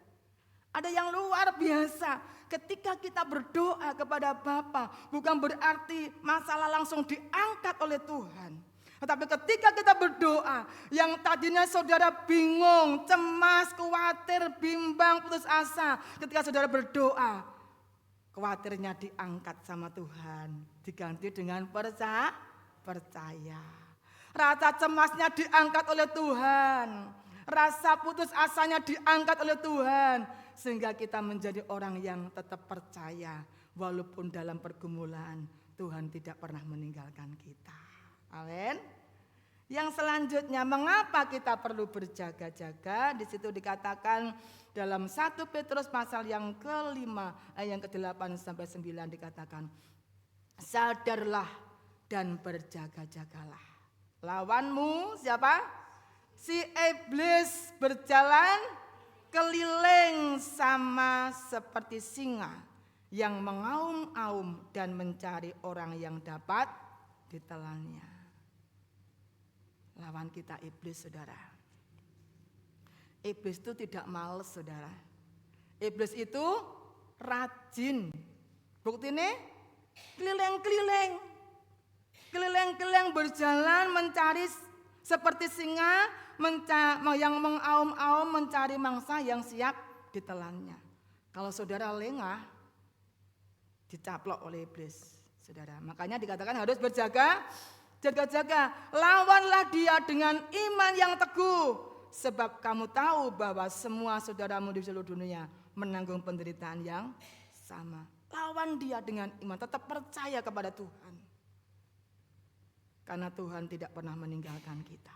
Ada yang luar biasa. Ketika kita berdoa kepada Bapa, bukan berarti masalah langsung diangkat oleh Tuhan. Tetapi ketika kita berdoa, yang tadinya saudara bingung, cemas, khawatir, bimbang, putus asa. Ketika saudara berdoa, khawatirnya diangkat sama Tuhan. Diganti dengan percaya. Rasa cemasnya diangkat oleh Tuhan. Rasa putus asanya diangkat oleh Tuhan. Sehingga kita menjadi orang yang tetap percaya. Walaupun dalam pergumulan, Tuhan tidak pernah meninggalkan kita. Amin. Yang selanjutnya, mengapa kita perlu berjaga-jaga? Di situ dikatakan dalam 1 Petrus pasal yang ke-5 ayat yang ke-8 sampai 9 dikatakan, sadarlah dan berjaga-jagalah. Lawanmu siapa? Si iblis berjalan keliling sama seperti singa yang mengaum-aum dan mencari orang yang dapat ditelannya. Lawan kita iblis, saudara. Iblis itu tidak malas, saudara. Iblis itu rajin. Buktinya keliling-keliling. Keliling-keliling berjalan mencari seperti singa yang mengaum-aum mencari mangsa yang siap ditelannya. Kalau saudara lengah, dicaplok oleh iblis, saudara. Makanya dikatakan harus jaga-jaga, lawanlah dia dengan iman yang teguh. Sebab kamu tahu bahwa semua saudaramu di seluruh dunia menanggung penderitaan yang sama. Lawan dia dengan iman, tetap percaya kepada Tuhan. Karena Tuhan tidak pernah meninggalkan kita.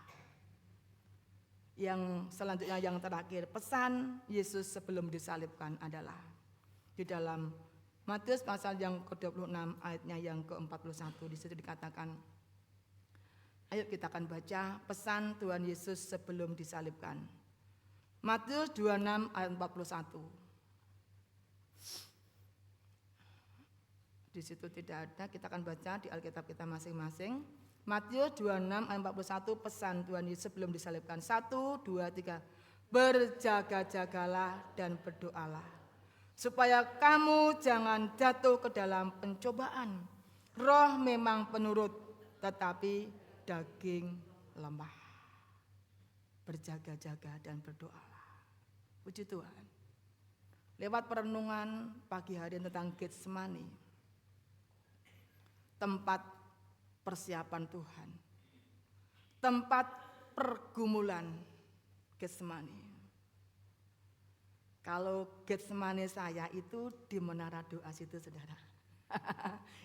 Yang selanjutnya, yang terakhir, pesan Yesus sebelum disalibkan adalah di dalam Matius pasal yang ke-26 ayatnya yang ke-41, di situ dikatakan, Ayo kita akan baca pesan Tuhan Yesus sebelum disalibkan. Matius 26 ayat 41. Di situ tidak ada, kita akan baca di Alkitab kita masing-masing. Matius 26 ayat 41, pesan Tuhan Yesus sebelum disalibkan. 1, 2, 3. Berjaga-jagalah dan berdoalah, supaya kamu jangan jatuh ke dalam pencobaan. Roh memang penurut, tetapi daging lemah. Berjaga-jaga dan berdoalah. Puji Tuhan. Lewat perenungan pagi hari tentang Getsemani, tempat persiapan Tuhan, tempat pergumulan Getsemani. Kalau Getsemani saya itu di menara doa situ, saudara.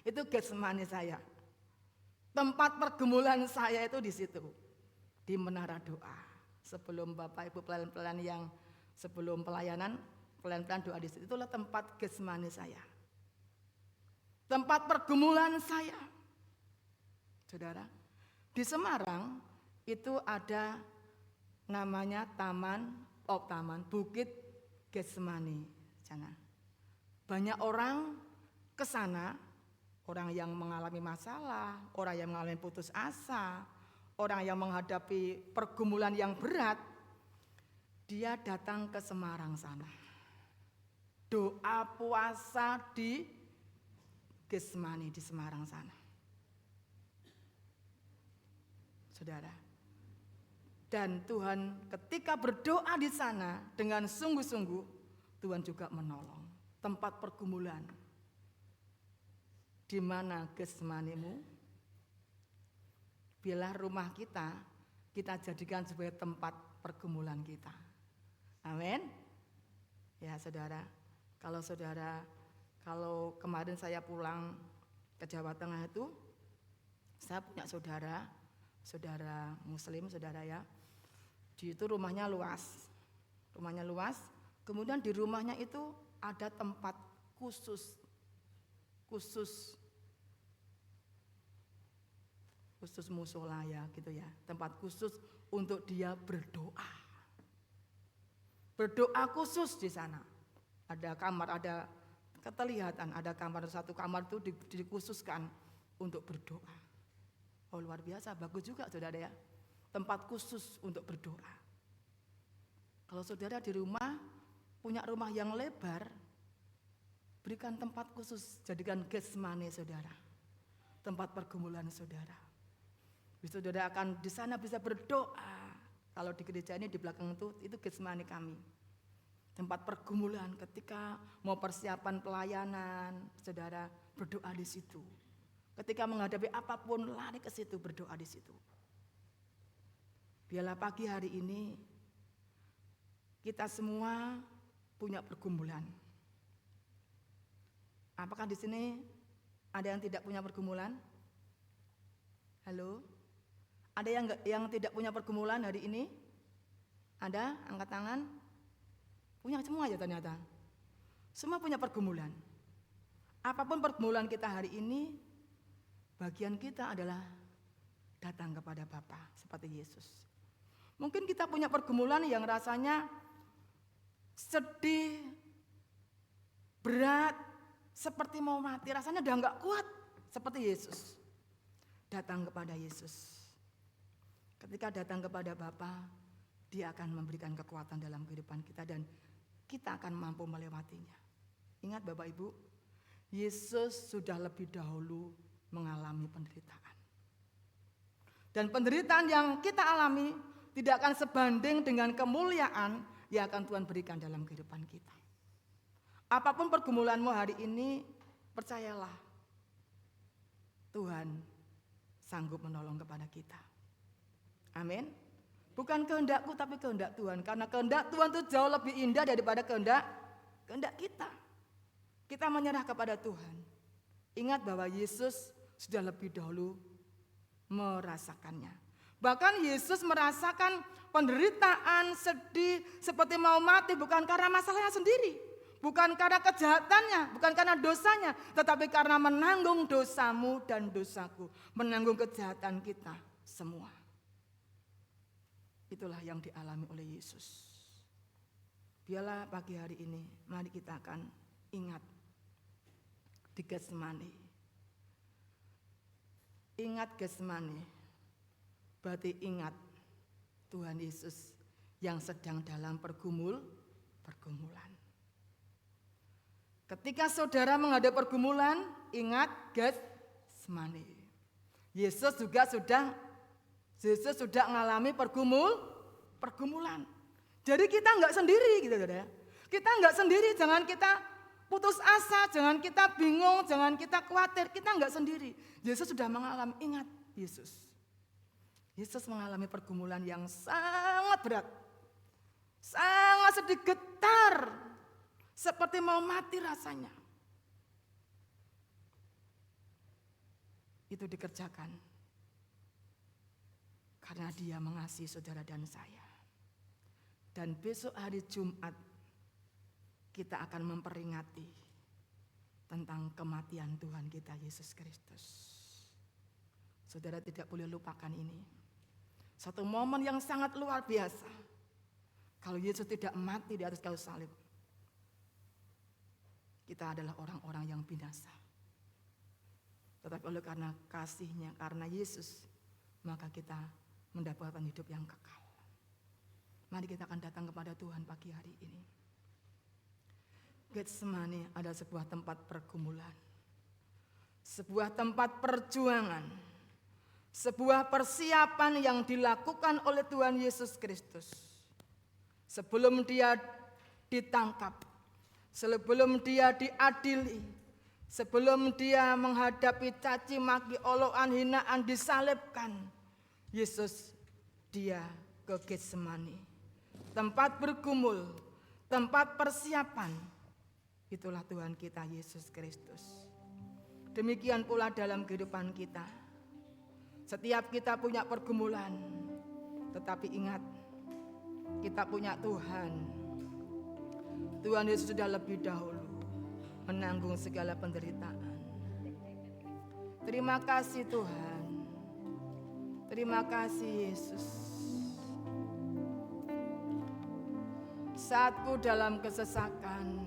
Itu Getsemani saya. Tempat pergumulan saya itu di situ, di menara doa. Sebelum Bapak Ibu pelayan-pelayan yang sebelum pelayanan doa di situ, itulah tempat Getsemani saya. Tempat pergumulan saya. Saudara, di Semarang itu ada namanya Taman Bukit Getsemani sana. Banyak orang ke sana, orang yang mengalami masalah, orang yang mengalami putus asa, orang yang menghadapi pergumulan yang berat, dia datang ke Semarang sana. Doa puasa di Getsemani di Semarang sana. Saudara. Dan Tuhan ketika berdoa di sana dengan sungguh-sungguh, Tuhan juga menolong. Tempat pergumulan. Di mana Getsemanimu? Biarlah rumah kita jadikan sebagai tempat pergumulan kita. Amin. Ya saudara, kalau kemarin saya pulang ke Jawa Tengah itu, saya punya saudara Muslim, saudara ya. Di itu rumahnya luas, kemudian di rumahnya itu ada tempat khusus musola ya gitu ya, tempat khusus untuk dia berdoa khusus di sana. Ada kamar, ada keterlihatan, ada kamar, satu kamar itu dikhususkan untuk berdoa. Oh luar biasa, bagus juga saudara ya. Tempat khusus untuk berdoa. Kalau saudara di rumah, punya rumah yang lebar, berikan tempat khusus, jadikan Getsemani saudara. Tempat pergumulan saudara. Saudara akan di sana bisa berdoa. Kalau di gereja ini di belakang itu Getsemani kami. Tempat pergumulan ketika mau persiapan pelayanan, saudara berdoa di situ. Ketika menghadapi apapun, lari ke situ, berdoa di situ. Biarlah pagi hari ini kita semua punya pergumulan. Apakah di sini ada yang tidak punya pergumulan? Halo? Ada yang tidak punya pergumulan hari ini? Ada? Angkat tangan. Punya semua ya ternyata. Semua punya pergumulan. Apapun pergumulan kita hari ini, bagian kita adalah datang kepada Bapa seperti Yesus. Mungkin kita punya pergumulan yang rasanya sedih, berat, seperti mau mati, rasanya udah gak kuat seperti Yesus. Datang kepada Yesus. Ketika datang kepada Bapa, Dia akan memberikan kekuatan dalam kehidupan kita dan kita akan mampu melewatinya. Ingat Bapak Ibu, Yesus sudah lebih dahulu mengalami penderitaan. Dan penderitaan yang kita alami tidak akan sebanding dengan kemuliaan yang akan Tuhan berikan dalam kehidupan kita. Apapun pergumulanmu hari ini, percayalah Tuhan sanggup menolong kepada kita. Amin. Bukan kehendakku tapi kehendak Tuhan. Karena kehendak Tuhan itu jauh lebih indah daripada kehendak kita. Kita menyerah kepada Tuhan. Ingat bahwa Yesus sudah lebih dahulu merasakannya. Bahkan Yesus merasakan penderitaan, sedih, seperti mau mati bukan karena masalahnya sendiri. Bukan karena kejahatannya, bukan karena dosanya. Tetapi karena menanggung dosamu dan dosaku. Menanggung kejahatan kita semua. Itulah yang dialami oleh Yesus. Biarlah pagi hari ini, mari kita akan ingat di Getsemani. Ingat Getsemani, berarti ingat Tuhan Yesus yang sedang dalam pergumulan. Ketika saudara menghadapi pergumulan, ingat Getsemani. Yesus sudah mengalami pergumulan. Jadi kita nggak sendiri gitu, saudara. Kita nggak sendiri, jangan kita putus asa, jangan kita bingung, jangan kita khawatir. Kita nggak sendiri. Yesus sudah mengalami, ingat Yesus. Yesus mengalami pergumulan yang sangat berat. Sangat sedih, getar. Seperti mau mati rasanya. Itu dikerjakan karena Dia mengasihi saudara dan saya. Dan besok hari Jumat kita akan memperingati tentang kematian Tuhan kita Yesus Kristus. Saudara tidak boleh lupakan ini. Satu momen yang sangat luar biasa. Kalau Yesus tidak mati di atas kayu salib, kita adalah orang-orang yang binasa. Tetapi oleh karena kasih-Nya, karena Yesus, maka kita mendapatkan hidup yang kekal. Mari kita akan datang kepada Tuhan pagi hari ini. Getsemani adalah sebuah tempat pergumulan, sebuah tempat perjuangan, sebuah persiapan yang dilakukan oleh Tuhan Yesus Kristus. Sebelum Dia ditangkap, sebelum Dia diadili, sebelum Dia menghadapi caci maki, olokan, hinaan, disalibkan, Yesus Dia ke Getsemani, tempat bergumul, tempat persiapan. Itulah Tuhan kita Yesus Kristus. Demikian pula dalam kehidupan kita. Setiap kita punya pergumulan, tetapi ingat, kita punya Tuhan. Tuhan Yesus sudah lebih dahulu menanggung segala penderitaan. Terima kasih Tuhan. Terima kasih Yesus. Saatku dalam kesesakan,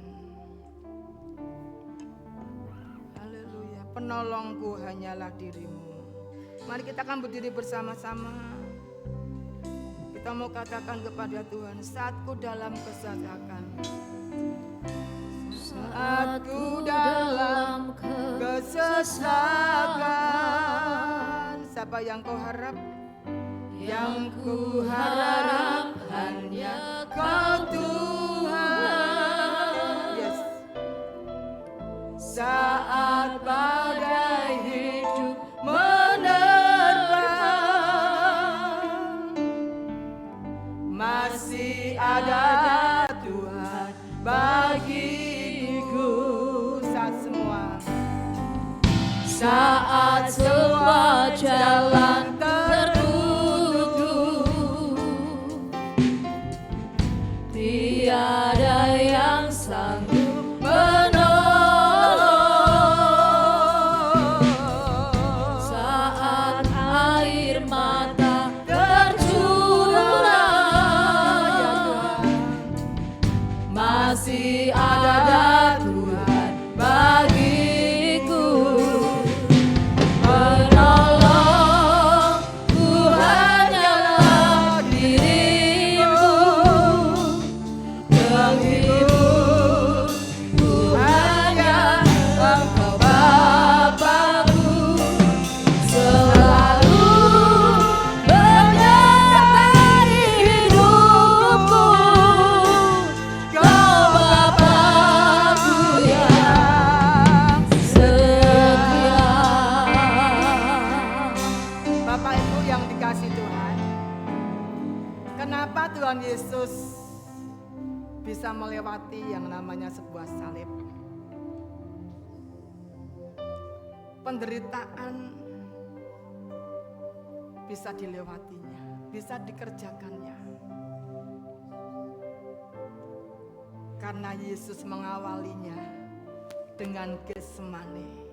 haleluya, penolongku hanyalah dirimu. Mari kita akan berdiri bersama-sama. Kita mau katakan kepada Tuhan, saatku dalam kesesakan, saatku dalam kesesakan. Siapa yang kau harap? Yang ku harap hanya Kau Tuhan. Yes. Saat badai hidup menerpa, masih ada Tuhan bagiku. Saat semua jalan tertutup, tiada yang sanggup menolong. Saat air mata tercurah, masih ada Tuhan bagiku. Penolongku hanyalah dirimu, penghiburku hanya Engkau Bapa-Ku. Selalu menyertai hidupku, Kau Bapa-Ku yang setia. Bapak Ibu yang dikasihi Tuhan, kenapa Tuhan Yesus bisa melewati yang namanya sebuah salib? Penderitaan bisa dilewatinya, bisa dikerjakannya, karena Yesus mengawalinya dengan Getsemani,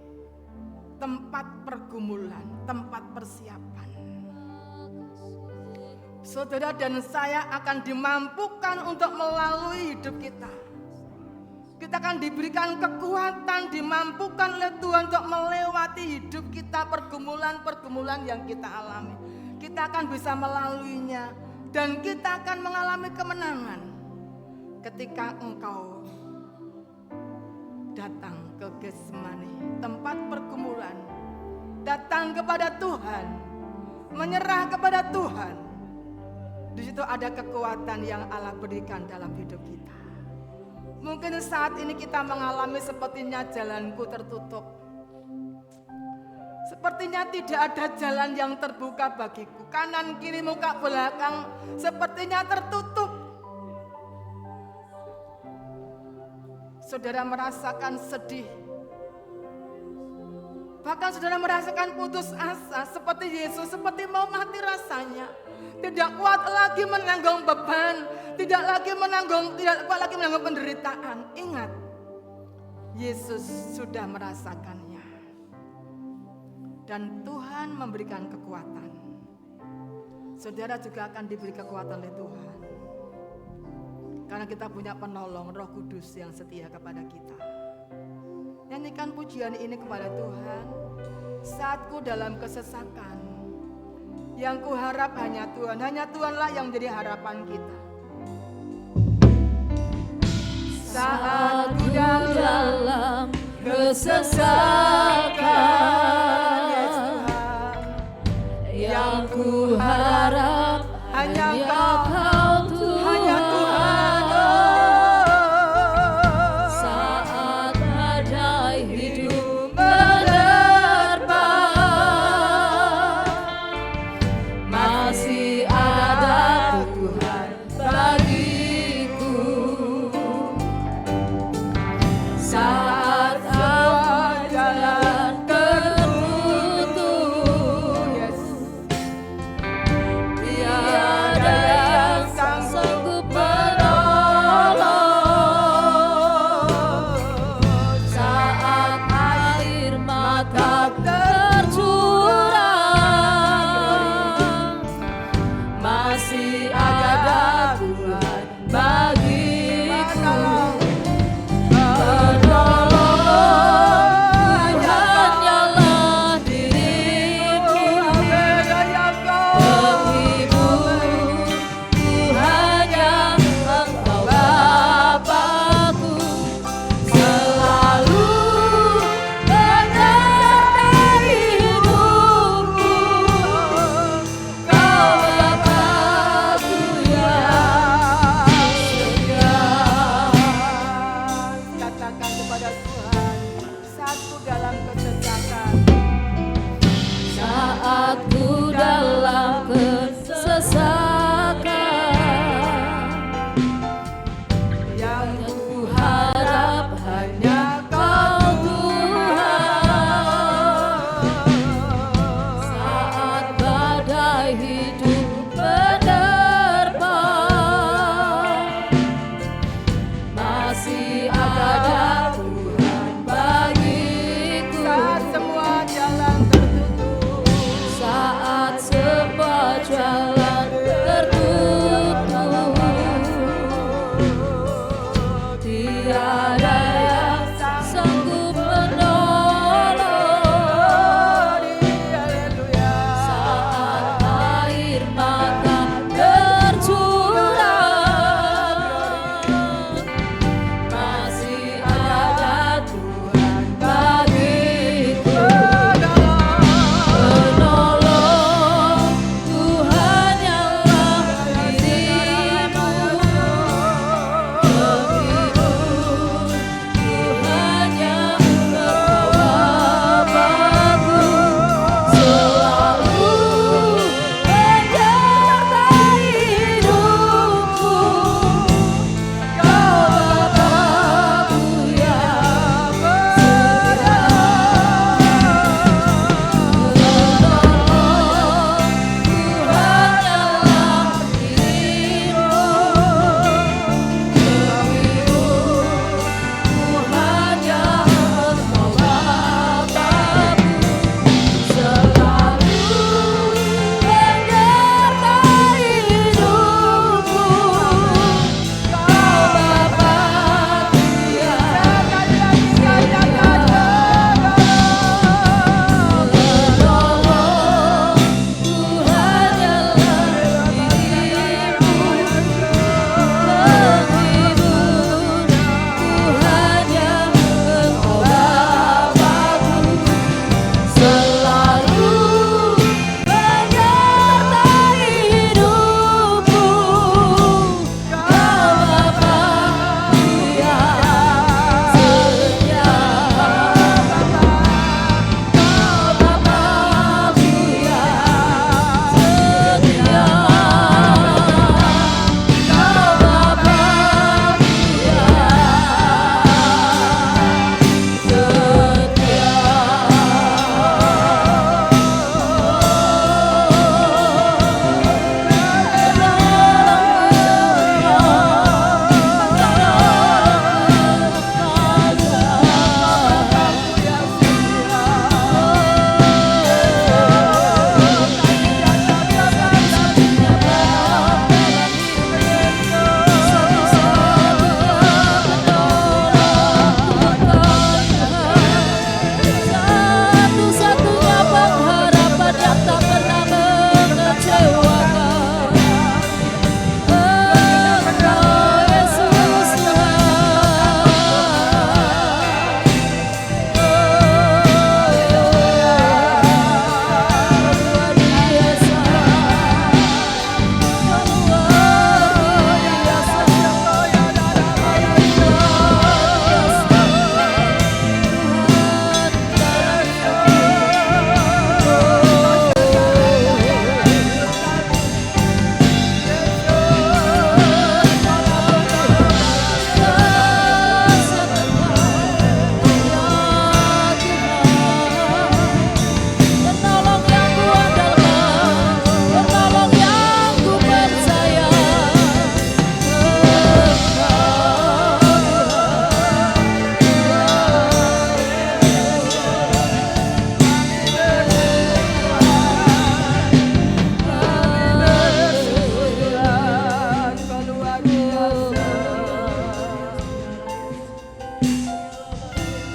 tempat pergumulan, tempat persiapan. saudara dan saya akan dimampukan untuk melalui hidup kita. Kita akan diberikan kekuatan, dimampukan oleh Tuhan untuk melewati hidup kita, pergumulan-pergumulan yang kita alami. Kita akan bisa melaluinya dan kita akan mengalami kemenangan ketika engkau datang ke Getsemani, tempat pergumulan, datang kepada Tuhan, menyerah kepada Tuhan. Di situ ada kekuatan yang Allah berikan dalam hidup kita. Mungkin saat ini kita mengalami sepertinya jalanku tertutup. Sepertinya tidak ada jalan yang terbuka bagiku. Kanan, kiri, muka, belakang sepertinya tertutup. Saudara merasakan sedih. Bahkan saudara merasakan putus asa seperti Yesus, seperti mau mati rasanya. Tidak kuat lagi menanggung beban, tidak kuat lagi menanggung penderitaan. Ingat, Yesus sudah merasakannya. Dan Tuhan memberikan kekuatan. Saudara juga akan diberi kekuatan oleh Tuhan. Karena kita punya penolong, Roh Kudus yang setia kepada kita. Nyanyikan pujian ini kepada Tuhan. Saatku dalam kesesakan. Yang kuharap hanya Tuhanlah yang menjadi harapan kita. Saatku dalam kesesakan, yes, Tuhan, yang kuharap hanya Kau Tuhan. hanya Tuhan. Saat badai hidup menerpa, masih ada Tuhan bagiku. Saat aku jalan tertutup, Yes. tiada yang sanggup menolong. Saat air mata tercurah, masih ada Tuhan bagiku. Penolong hanyalah dirimu, penghibur hanya Engkau Bapa-Ku. Selalu menyertai hidupku, Kau Bapa-Ku yang setia. Katakan kepada Tuhan, saatku dalam kesesakan. Saatku dalam kesesakan, Yang ku harap hanya Kau Tuhan. Saat badai hidup menerpa, masih ada Tuhan bagiku. saat semua jalan tertutup, Saat semua jalan tertutup, tiada yang sanggup menolong. haleluya. Saat air mata tercurah, masih ada Tuhan bagiku. Penolong Tuhan yalah dirimu, penghibur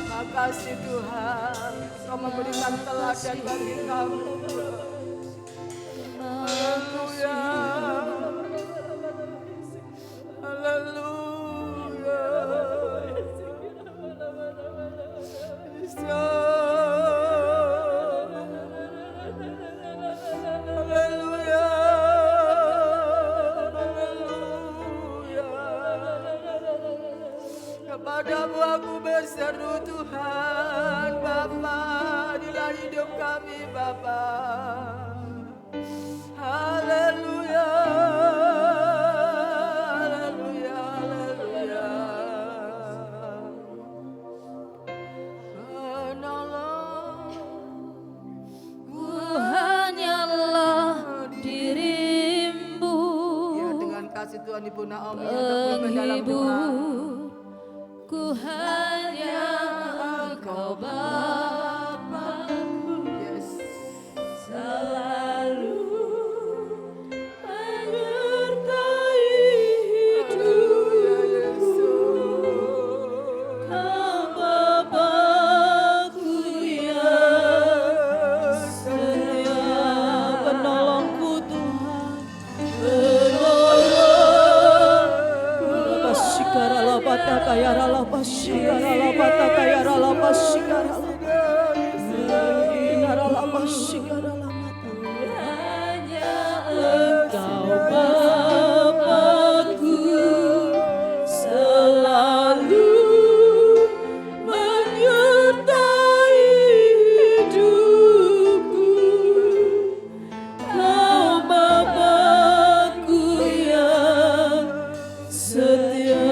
Makasih Tuhan, Kau memberikan teladan bagi kami. Haleluya. Haleluya. Haleluya. Kepadamu aku berseru Tuhan, Bapa, inilah hidup kami Bapa. Haleluya, haleluya, haleluya. Ku hanyalah dirimu, Ya, dengan kasih Tuhan Ibu Naomi yang terpimpin dalam doa. ku hanya Engkau Bapa, Yes. selalu menyertai hidup. Kau Bapa-Ku yang setia, penolongku Tuhan, penolongku. Lapasikara lapata kaya lapasikara lapata kaya lapasikara lapasikara lapata. Hanya Engkau Bapa-Ku selalu menyertai hidupku. Kau Bapa-Ku yang setia.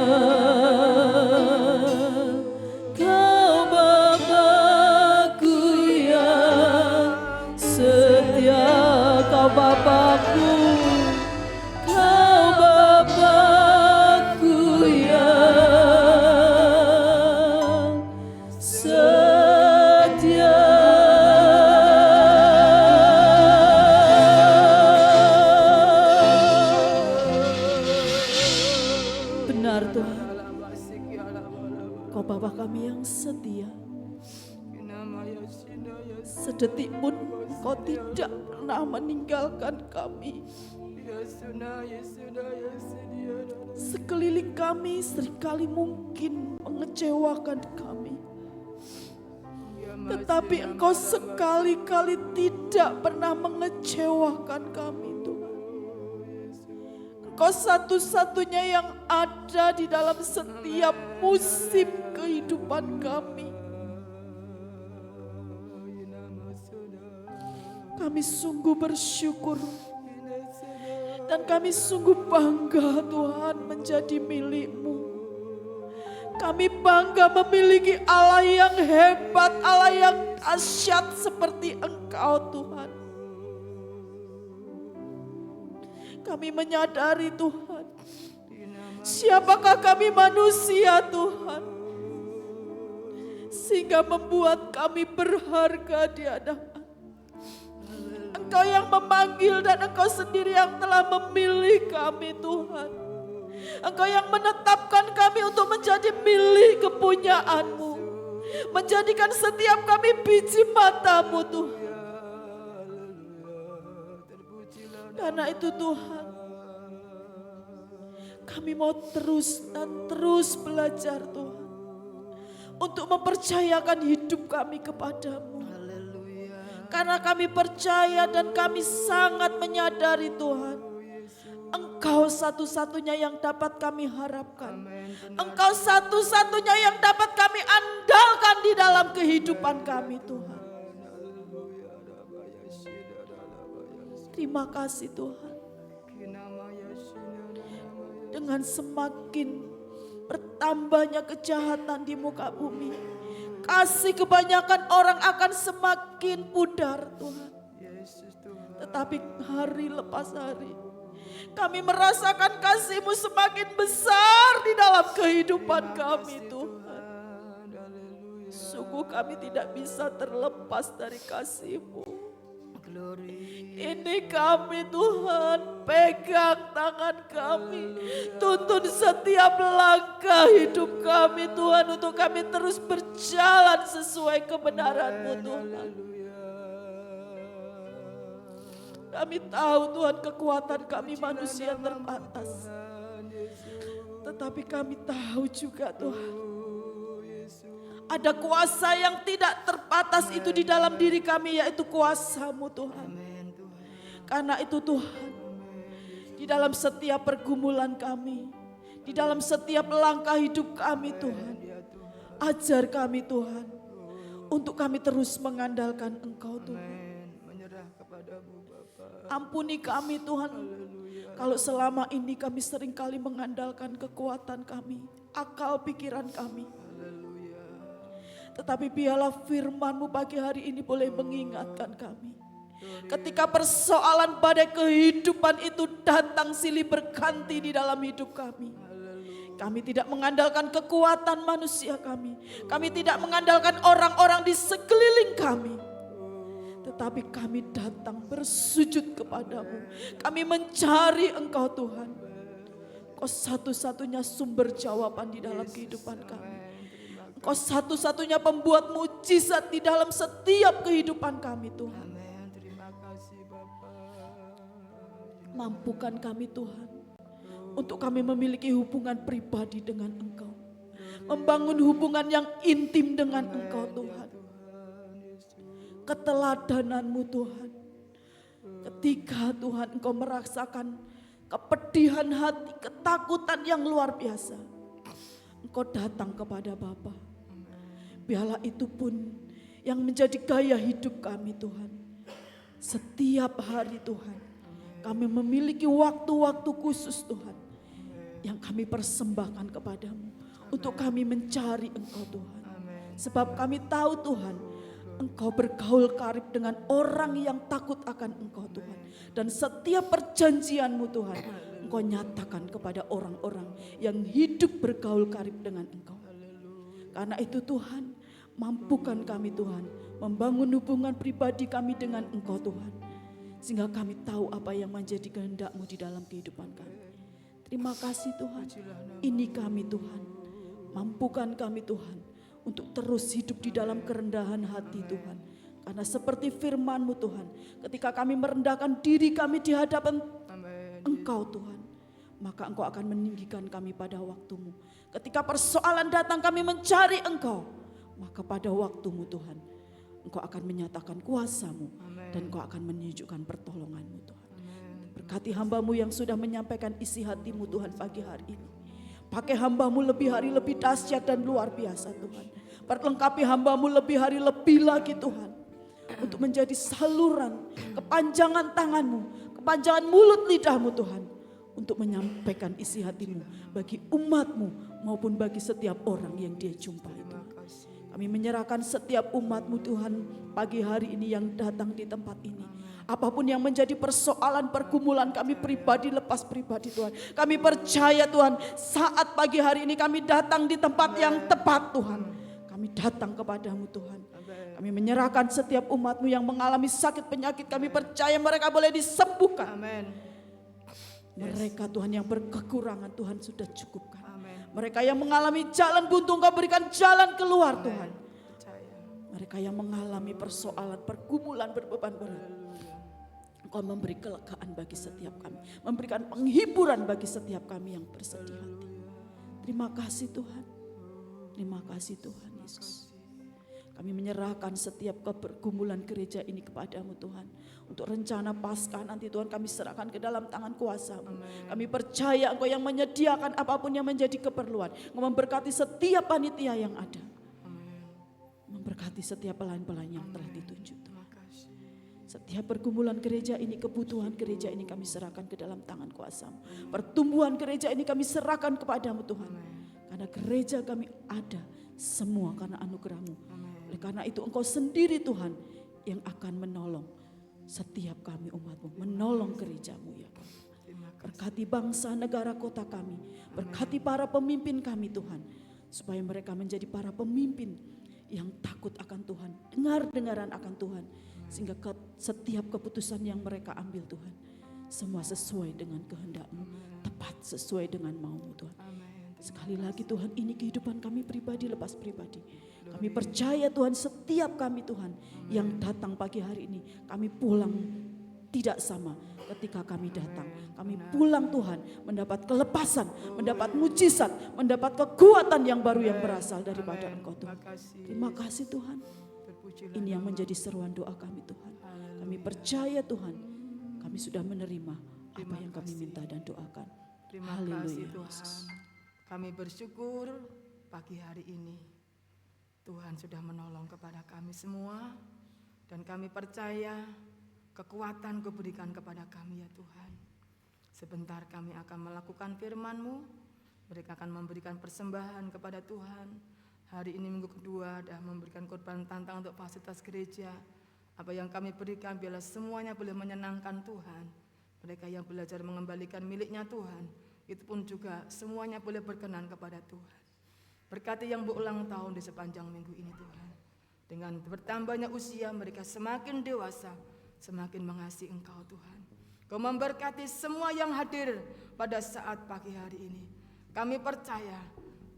Kau Bapa-Ku yang setia. Kau Bapa-Ku. Kau Bapa-Ku yang setia. Benar Tuhan, Kau Bapa kami yang setia. Sedetik pun Kau tidak pernah meninggalkan kami. Sekeliling kami seringkali mungkin mengecewakan kami, tetapi Engkau sekali-kali tidak pernah mengecewakan kami Tuhan. Engkau satu-satunya yang ada di dalam setiap musim kehidupan kami. Kami sungguh bersyukur dan kami sungguh bangga Tuhan menjadi milik-Mu. Kami bangga memiliki Allah yang hebat, Allah yang dahsyat seperti Engkau Tuhan. Kami menyadari Tuhan, siapakah kami manusia Tuhan, sehingga membuat kami berharga di hadapan Engkau yang memanggil dan Engkau sendiri yang telah memilih kami Tuhan. Engkau yang menetapkan kami untuk menjadi milik kepunyaan-Mu, menjadikan setiap kami biji mata-Mu Tuhan. Karena itu Tuhan, kami mau terus dan terus belajar Tuhan, untuk mempercayakan hidup kami kepadamu. Karena kami percaya dan kami sangat menyadari Tuhan, Engkau satu-satunya yang dapat kami harapkan. Engkau satu-satunya yang dapat kami andalkan di dalam kehidupan kami Tuhan. Terima kasih Tuhan. Dengan semakin bertambahnya kejahatan di muka bumi, kasih kebanyakan orang akan semakin pudar Tuhan. Tetapi hari lepas hari, kami merasakan kasih-Mu semakin besar di dalam kehidupan kami Tuhan. Sungguh kami tidak bisa terlepas dari kasih-Mu. Glory. Ini kami Tuhan, pegang tangan kami, tuntun setiap langkah hidup kami Tuhan, untuk kami terus berjalan sesuai kebenaran-Mu Tuhan. Kami tahu Tuhan, kekuatan kami manusia terbatas, tetapi kami tahu juga Tuhan, ada kuasa yang tidak terbatas itu di dalam diri kami, yaitu kuasa-Mu Tuhan. Karena itu Tuhan, di dalam setiap pergumulan kami, di dalam setiap langkah hidup kami Tuhan, ajar kami Tuhan, untuk kami terus mengandalkan Engkau Tuhan. Ampuni kami Tuhan, kalau selama ini kami seringkali mengandalkan kekuatan kami, akal pikiran kami. Tetapi biarlah firman-Mu pagi hari ini boleh mengingatkan kami. Ketika persoalan badai kehidupan itu datang silih berganti di dalam hidup kami, kami tidak mengandalkan kekuatan manusia kami. Kami tidak mengandalkan orang-orang di sekeliling kami. Tetapi kami datang bersujud kepadamu. Kami mencari Engkau Tuhan. Engkau satu-satunya sumber jawaban di dalam kehidupan kami. Engkau satu-satunya pembuat mujizat di dalam setiap kehidupan kami Tuhan. Mampukan kami Tuhan, untuk kami memiliki hubungan pribadi dengan Engkau. Membangun hubungan yang intim dengan Engkau Tuhan. Keteladanan-Mu Tuhan, ketika Tuhan Engkau merasakan kepedihan hati, ketakutan yang luar biasa, Engkau datang kepada Bapa. Biarlah itu pun yang menjadi gaya hidup kami Tuhan. Setiap hari Tuhan, kami memiliki waktu-waktu khusus Tuhan, yang kami persembahkan kepadamu, untuk kami mencari Engkau Tuhan. Sebab kami tahu Tuhan, Engkau bergaul karib dengan orang yang takut akan Engkau Tuhan. Dan setiap perjanjian-Mu Tuhan, Engkau nyatakan kepada orang-orang yang hidup bergaul karib dengan Engkau. Karena itu Tuhan, mampukan kami Tuhan, membangun hubungan pribadi kami dengan Engkau Tuhan. Sehingga kami tahu apa yang menjadi kehendak-Mu di dalam kehidupan kami. Terima kasih Tuhan, ini kami Tuhan. Mampukan kami Tuhan, untuk terus hidup di dalam kerendahan hati Tuhan. Karena seperti firman-Mu Tuhan, ketika kami merendahkan diri kami di hadapan Engkau Tuhan, maka Engkau akan meninggikan kami pada waktu-Mu. Ketika persoalan datang kami mencari Engkau, maka pada waktu-Mu Tuhan, Engkau akan menyatakan kuasa-Mu, dan Engkau akan menunjukkan pertolongan-Mu Tuhan. Berkati hamba-Mu yang sudah menyampaikan isi hati-Mu Tuhan pagi hari ini. Pakai hamba-Mu lebih hari lebih dahsyat dan luar biasa Tuhan. Perlengkapi hamba-Mu lebih hari lebih lagi Tuhan. Untuk menjadi saluran kepanjangan tangan-Mu, kepanjangan mulut lidah-Mu Tuhan. Untuk menyampaikan isi hati-Mu bagi umat-Mu maupun bagi setiap orang yang Dia jumpai Tuhan. Kami menyerahkan setiap umat-Mu Tuhan pagi hari ini yang datang di tempat ini. Apapun yang menjadi persoalan pergumulan kami pribadi lepas pribadi Tuhan. Kami percaya Tuhan, saat pagi hari ini kami datang di tempat yang tepat Tuhan. Kami datang kepadamu Tuhan. Kami menyerahkan setiap umat-Mu yang mengalami sakit penyakit. Kami percaya mereka boleh disembuhkan. Amin. Mereka Tuhan yang berkekurangan Tuhan sudah cukupkan. Mereka yang mengalami jalan buntu Engkau berikan jalan keluar Tuhan. Mereka yang mengalami persoalan pergumulan berbeban berat, Engkau memberi kelegaan bagi setiap kami, memberikan penghiburan bagi setiap kami yang bersedih hati. Terima kasih Tuhan. Terima kasih Tuhan Yesus. Kami menyerahkan setiap pergumulan gereja ini kepadamu Tuhan. Untuk rencana Paskah nanti Tuhan kami serahkan ke dalam tangan kuasa-Mu. Kami percaya Engkau yang menyediakan apapun yang menjadi keperluan. Engkau memberkati setiap panitia yang ada. Memberkati setiap pelayan-pelayan yang telah ditunjuk Tuhan. Setiap pergumulan gereja ini, kebutuhan gereja ini kami serahkan ke dalam tangan kuasa-Mu. Pertumbuhan gereja ini kami serahkan kepadamu Tuhan. Karena gereja kami ada semua karena anugerah-Mu. Oleh karena itu Engkau sendiri Tuhan yang akan menolong setiap kami umat-Mu. Menolong gereja-Mu ya Tuhan. Berkati bangsa, negara, kota kami. Berkati para pemimpin kami Tuhan. Supaya mereka menjadi para pemimpin yang takut akan Tuhan, dengar-dengaran akan Tuhan. Sehingga setiap keputusan yang mereka ambil Tuhan, semua sesuai dengan kehendak-Mu, tepat sesuai dengan mau-Mu Tuhan. Sekali lagi Tuhan, ini kehidupan kami pribadi lepas pribadi. Kami percaya Tuhan, setiap kami Tuhan yang datang pagi hari ini, kami pulang tidak sama ketika kami datang. Kami pulang Tuhan mendapat kelepasan, mendapat mujizat, mendapat kekuatan yang baru yang berasal daripada Engkau Tuhan. Terima kasih Tuhan. Ini yang menjadi seruan doa kami Tuhan. Kami percaya Tuhan, kami sudah menerima apa yang kami minta dan doakan. Terima kasih Tuhan. Kami bersyukur pagi hari ini Tuhan sudah menolong kepada kami semua, dan kami percaya kekuatan Kau berikan kepada kami ya Tuhan. Sebentar kami akan melakukan firman-Mu, mereka akan memberikan persembahan kepada Tuhan. Hari ini minggu kedua dah memberikan korban tantang untuk fasilitas gereja. Apa yang kami berikan biarlah semuanya boleh menyenangkan Tuhan. Mereka yang belajar mengembalikan miliknya Tuhan, itu pun juga semuanya boleh berkenan kepada Tuhan. Berkati yang berulang tahun di sepanjang minggu ini Tuhan. Dengan bertambahnya usia mereka semakin dewasa, semakin mengasihi Engkau Tuhan. Kau memberkati semua yang hadir pada saat pagi hari ini. Kami percaya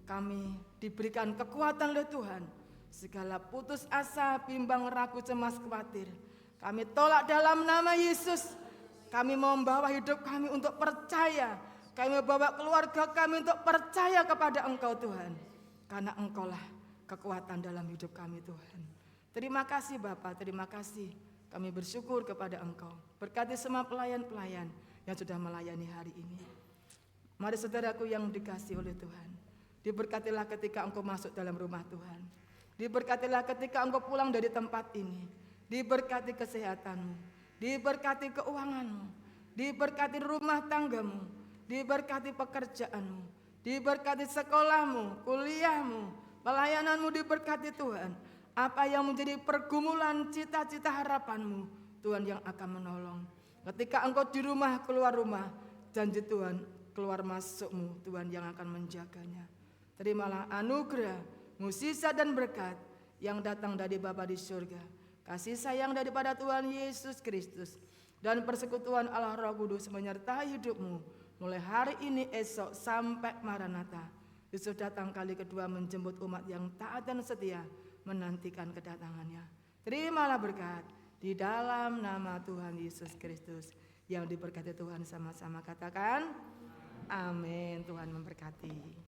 kami diberikan kekuatan oleh Tuhan. Segala putus asa, bimbang, ragu, cemas, khawatir, kami tolak dalam nama Yesus. Kami membawa hidup kami untuk percaya. Kami membawa keluarga kami untuk percaya kepada Engkau Tuhan. Karena Engkaulah kekuatan dalam hidup kami Tuhan. Terima kasih Bapa, terima kasih. Kami bersyukur kepada Engkau. Berkati semua pelayan-pelayan yang sudah melayani hari ini. Mari saudaraku yang dikasihi oleh Tuhan, diberkatilah ketika engkau masuk dalam rumah Tuhan. Diberkatilah ketika engkau pulang dari tempat ini. Diberkati kesehatanmu, diberkati keuanganmu, diberkati rumah tanggamu, diberkati pekerjaanmu, diberkati sekolahmu, kuliahmu, pelayananmu diberkati Tuhan. Apa yang menjadi pergumulan cita-cita harapanmu, Tuhan yang akan menolong. Ketika engkau di rumah, keluar rumah, janji Tuhan, keluar masukmu, Tuhan yang akan menjaganya. Terimalah anugerah, mukjizat dan berkat yang datang dari Bapa di surga, kasih sayang daripada Tuhan Yesus Kristus, dan persekutuan Allah Roh Kudus menyertai hidupmu mulai hari ini, esok, sampai Maranatha. Yesus datang kali kedua menjemput umat yang taat dan setia menantikan kedatangannya. Terimalah berkat di dalam nama Tuhan Yesus Kristus. Yang diberkati Tuhan sama-sama katakan amin. Tuhan memberkati.